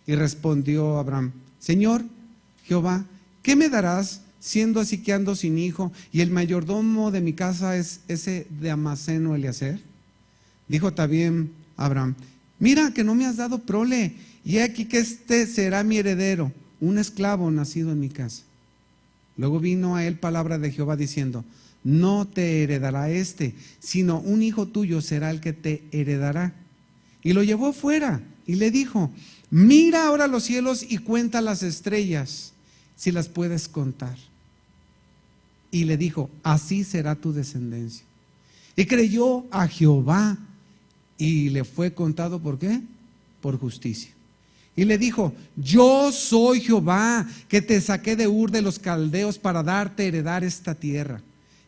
Y respondió Abraham, Señor Jehová, ¿qué me darás siendo así que ando sin hijo y el mayordomo de mi casa es ese Damaseno Eliezer? Dijo también Abraham, mira que no me has dado prole y he aquí que este será mi heredero, un esclavo nacido en mi casa. Luego vino a él palabra de Jehová diciendo: no te heredará sino un hijo tuyo será el que te heredará. Y lo llevó fuera y le dijo: mira ahora los cielos y cuenta las estrellas, si las puedes contar. Y le dijo: así será tu descendencia. Y creyó a Jehová y le fue contado, ¿por qué? Por justicia. Y le dijo: yo soy Jehová, que te saqué de Ur de los Caldeos para darte a heredar esta tierra.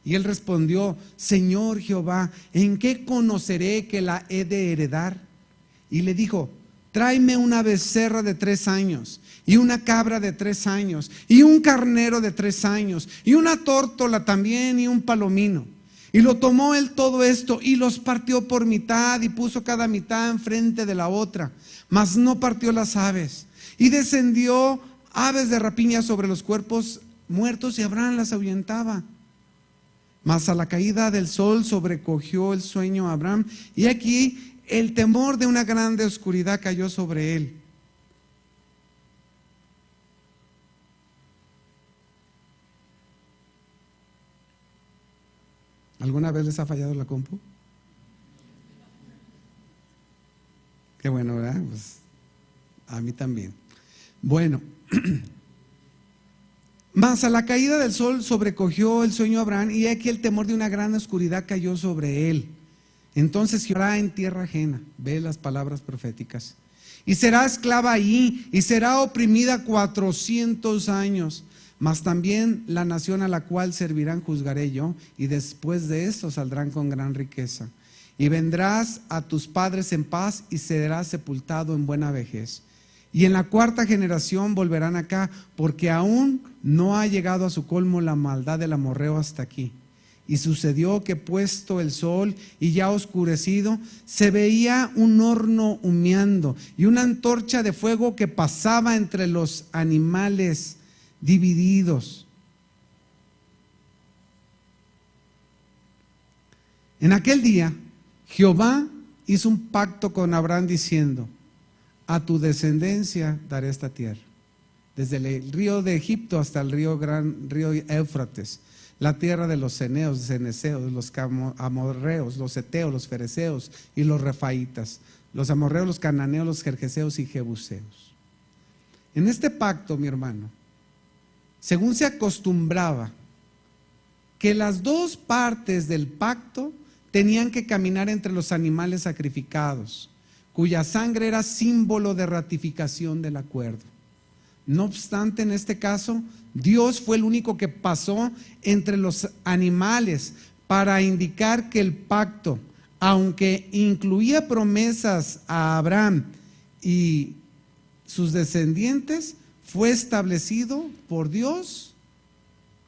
Y él respondió: Señor Jehová, ¿en qué conoceré que la he de heredar? Y le dijo: tráeme una becerra de 3 años, y una cabra de 3 años, y un carnero de 3 años, y una tórtola también, y un palomino. Y lo tomó él todo esto, y los partió por mitad, y puso cada mitad enfrente de la otra, mas no partió las aves. Y descendió aves de rapiña sobre los cuerpos muertos, y Abraham las ahuyentaba. Mas a la caída del sol sobrecogió el sueño a Abraham, y aquí el temor de una grande oscuridad cayó sobre él. ¿Alguna vez les ha fallado la compu? Qué bueno, ¿verdad? Pues a mí también. Bueno, mas a la caída del sol sobrecogió el sueño a Abraham, y aquí el temor de una gran oscuridad cayó sobre él. Entonces Jehová en tierra ajena, ve las palabras proféticas, y será esclava allí, y será oprimida 400 años. Mas también la nación a la cual servirán juzgaré yo, y después de esto saldrán con gran riqueza. Y vendrás a tus padres en paz, y serás sepultado en buena vejez. Y en la 4ª generación volverán acá, porque aún no ha llegado a su colmo la maldad del amorreo hasta aquí. Y sucedió que puesto el sol y ya oscurecido, se veía un horno humeando y una antorcha de fuego que pasaba entre los animales divididos. En aquel día Jehová hizo un pacto con Abraham diciendo: a tu descendencia daré esta tierra, desde el río de Egipto hasta el río Éufrates, la tierra de los ceneos, ceneseos, los amorreos, los heteos, los fereceos y los refaitas, los amorreos, los cananeos, los gergeseos y jebuseos. En este pacto, mi hermano, según se acostumbraba, que las 2 partes del pacto tenían que caminar entre los animales sacrificados, cuya sangre era símbolo de ratificación del acuerdo. No obstante, en este caso, Dios fue el único que pasó entre los animales para indicar que el pacto, aunque incluía promesas a Abraham y sus descendientes, fue establecido por Dios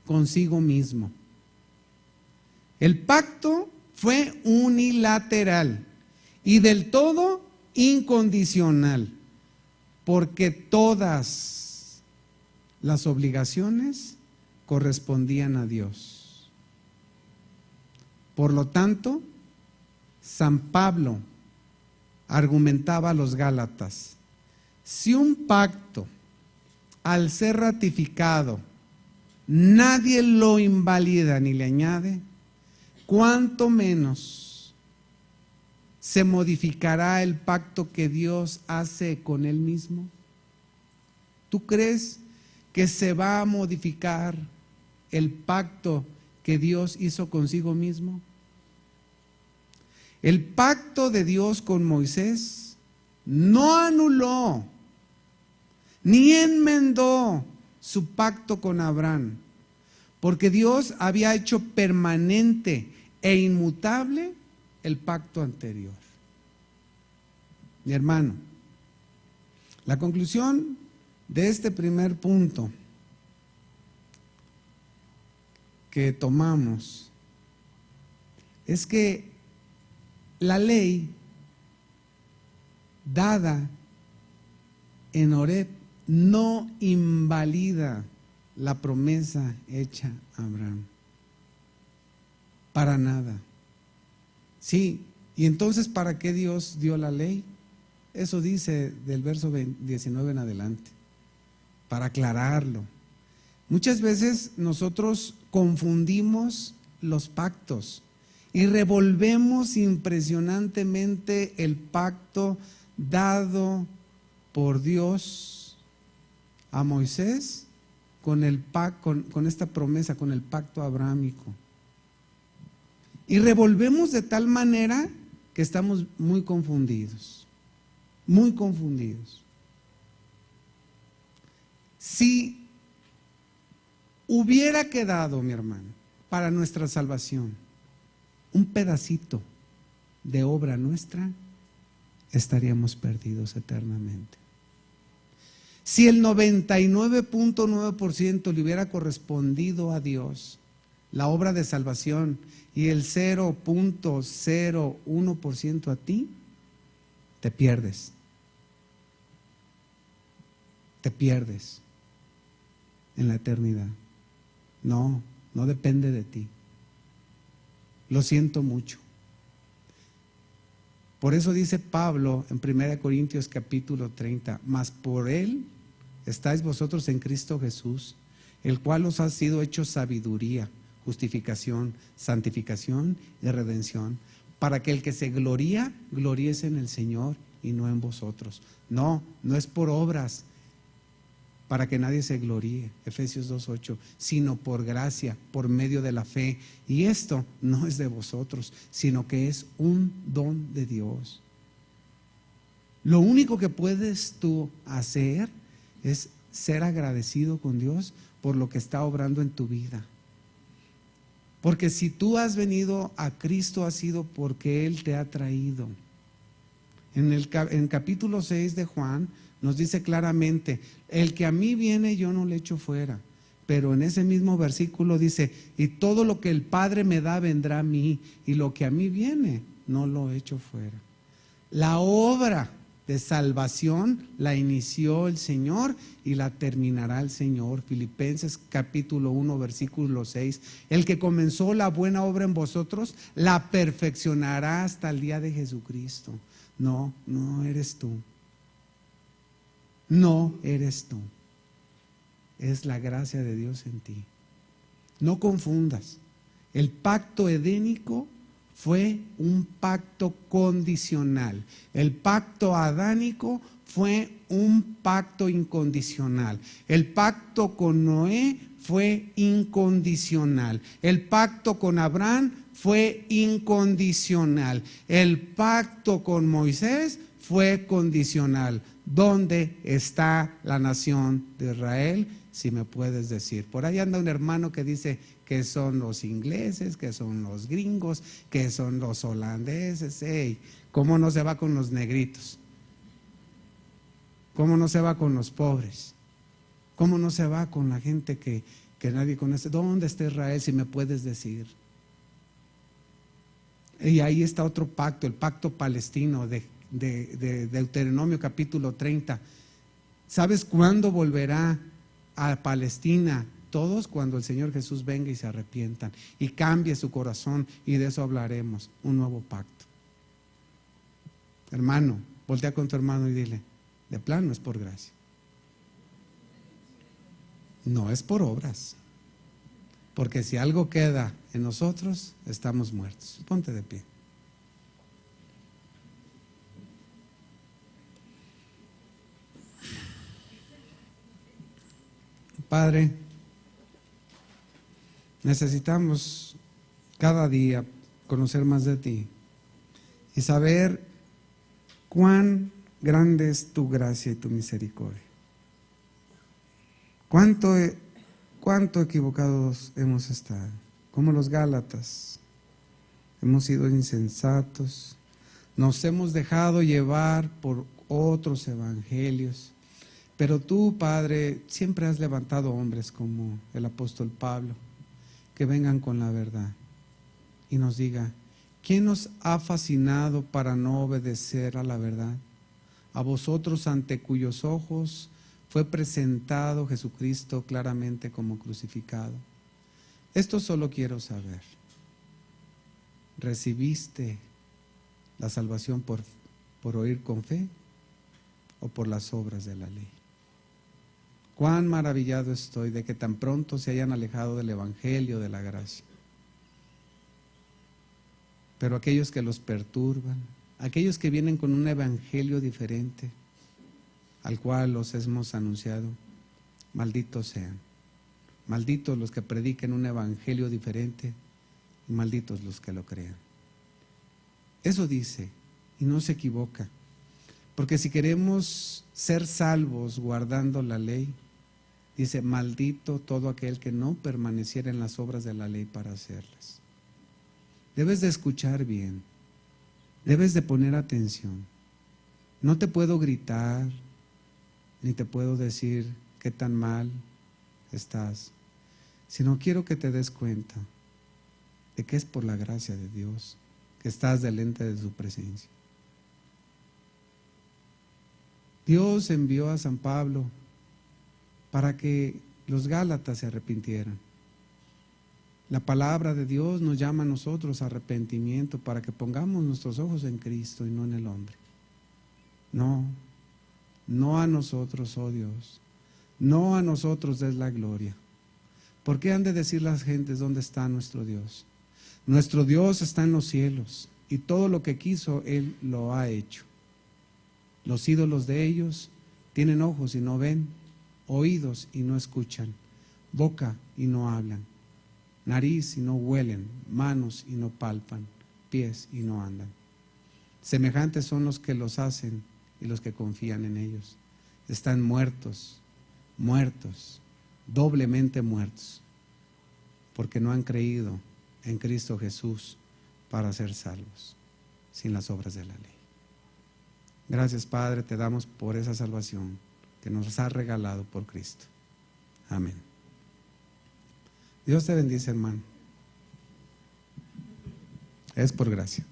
consigo mismo. El pacto fue unilateral y del todo incondicional, porque todas las obligaciones correspondían a Dios. Por lo tanto, San Pablo argumentaba a los Gálatas: si un pacto, al ser ratificado, nadie lo invalida ni le añade, cuánto menos se modificará el pacto que Dios hace con Él mismo. ¿Tú crees que se va a modificar el pacto que Dios hizo consigo mismo? El pacto de Dios con Moisés no anuló ni enmendó su pacto con Abraham, porque Dios había hecho permanente e inmutable el pacto anterior. Mi hermano, la conclusión de este primer punto que tomamos es que la ley dada en Horeb no invalida la promesa hecha a Abraham. Para nada. Sí, y entonces ¿para qué Dios dio la ley? Eso dice del verso 19 en adelante, para aclararlo. Muchas veces nosotros confundimos los pactos y revolvemos impresionantemente el pacto dado por Dios a Moisés con esta promesa, con el pacto abrámico. Y revolvemos de tal manera que estamos muy confundidos, muy confundidos. Si hubiera quedado, mi hermano, para nuestra salvación, un pedacito de obra nuestra, estaríamos perdidos eternamente. Si el 99.9% le hubiera correspondido a Dios, la obra de salvación, y el 0.01% a ti, te pierdes. Te pierdes en la eternidad. No depende de ti. Lo siento mucho. Por eso dice Pablo en 1 Corintios capítulo 30, mas por Él estáis vosotros en Cristo Jesús, el cual os ha sido hecho sabiduría, justificación, santificación y redención, para que el que se gloría, gloríese en el Señor y no en vosotros. No es por obras, para que nadie se gloríe, Efesios 2:8, sino por gracia, por medio de la fe. Y esto no es de vosotros, sino que es un don de Dios. Lo único que puedes tú hacer es ser agradecido con Dios por lo que está obrando en tu vida. Porque si tú has venido a Cristo, ha sido porque Él te ha traído. En capítulo 6 de Juan nos dice claramente: el que a mí viene yo no le echo fuera. Pero en ese mismo versículo dice: y todo lo que el Padre me da vendrá a mí, y lo que a mí viene no lo echo fuera. La obra de salvación la inició el Señor y la terminará el Señor. Filipenses capítulo 1 versículo 6: el que comenzó la buena obra en vosotros la perfeccionará hasta el día de Jesucristo. No eres tú. No eres tú. Es la gracia de Dios en ti. No confundas. El pacto edénico fue un pacto condicional. El pacto adánico fue un pacto incondicional. El pacto con Noé fue incondicional. El pacto con Abraham fue incondicional. El pacto con Moisés fue condicional. ¿Dónde está la nación de Israel? Si me puedes decir. Por ahí anda un hermano que dice que son los ingleses, que son los gringos, que son los holandeses. Hey, ¿cómo no se va con los negritos? ¿Cómo no se va con los pobres? ¿Cómo no se va con la gente que nadie conoce? ¿Dónde está Israel? Si me puedes decir. Y ahí está otro pacto, el pacto palestino de Deuteronomio capítulo 30. ¿Sabes cuándo volverá a Palestina? Todos cuando el Señor Jesús venga y se arrepientan y cambie su corazón, y de eso hablaremos, un nuevo pacto. Hermano, voltea con tu hermano y dile: de plano es por gracia, no es por obras, porque si algo queda en nosotros, estamos muertos. Ponte de pie. Padre, necesitamos cada día conocer más de ti y saber cuán grande es tu gracia y tu misericordia. Cuánto equivocados hemos estado, como los Gálatas. Hemos sido insensatos, nos hemos dejado llevar por otros evangelios. Pero tú, Padre, siempre has levantado hombres como el apóstol Pablo, que vengan con la verdad y nos diga: ¿quién nos ha fascinado para no obedecer a la verdad? A vosotros, ante cuyos ojos fue presentado Jesucristo claramente como crucificado. Esto solo quiero saber: ¿recibiste la salvación por oír con fe o por las obras de la ley? Cuán maravillado estoy de que tan pronto se hayan alejado del evangelio de la gracia. Pero aquellos que los perturban, aquellos que vienen con un evangelio diferente al cual los hemos anunciado, malditos sean. Malditos los que prediquen un evangelio diferente y malditos los que lo crean. Eso dice, y no se equivoca, porque si queremos ser salvos guardando la ley, dice, maldito todo aquel que no permaneciera en las obras de la ley para hacerlas. Debes de escuchar bien, debes de poner atención. No te puedo gritar, ni te puedo decir qué tan mal estás, sino quiero que te des cuenta de que es por la gracia de Dios que estás delante de su presencia. Dios envió a San Pablo para que los Gálatas se arrepintieran. La palabra de Dios nos llama a nosotros a arrepentimiento para que pongamos nuestros ojos en Cristo y no en el hombre. No a nosotros, oh Dios, no a nosotros es la gloria. ¿Por qué han de decir las gentes dónde está nuestro Dios? Nuestro Dios está en los cielos y todo lo que quiso Él lo ha hecho. Los ídolos de ellos tienen ojos y no ven, oídos y no escuchan, boca y no hablan, nariz y no huelen, manos y no palpan, pies y no andan. Semejantes son los que los hacen y los que confían en ellos. Están muertos, doblemente muertos, porque no han creído en Cristo Jesús para ser salvos, sin las obras de la ley. Gracias, Padre, te damos por esa salvación que nos has regalado por Cristo. Amén. Dios te bendice, hermano. Es por gracia.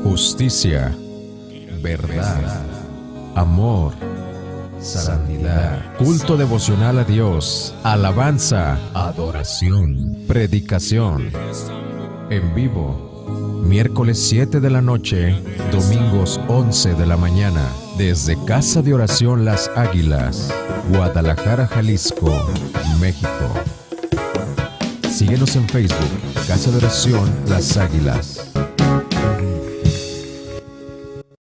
Justicia, verdad, amor, santidad, culto devocional a Dios, alabanza, adoración, predicación, en vivo, miércoles 7 de la noche, domingos 11 de la mañana, desde Casa de Oración Las Águilas, Guadalajara, Jalisco, México. Síguenos en Facebook, Casa de Oración Las Águilas.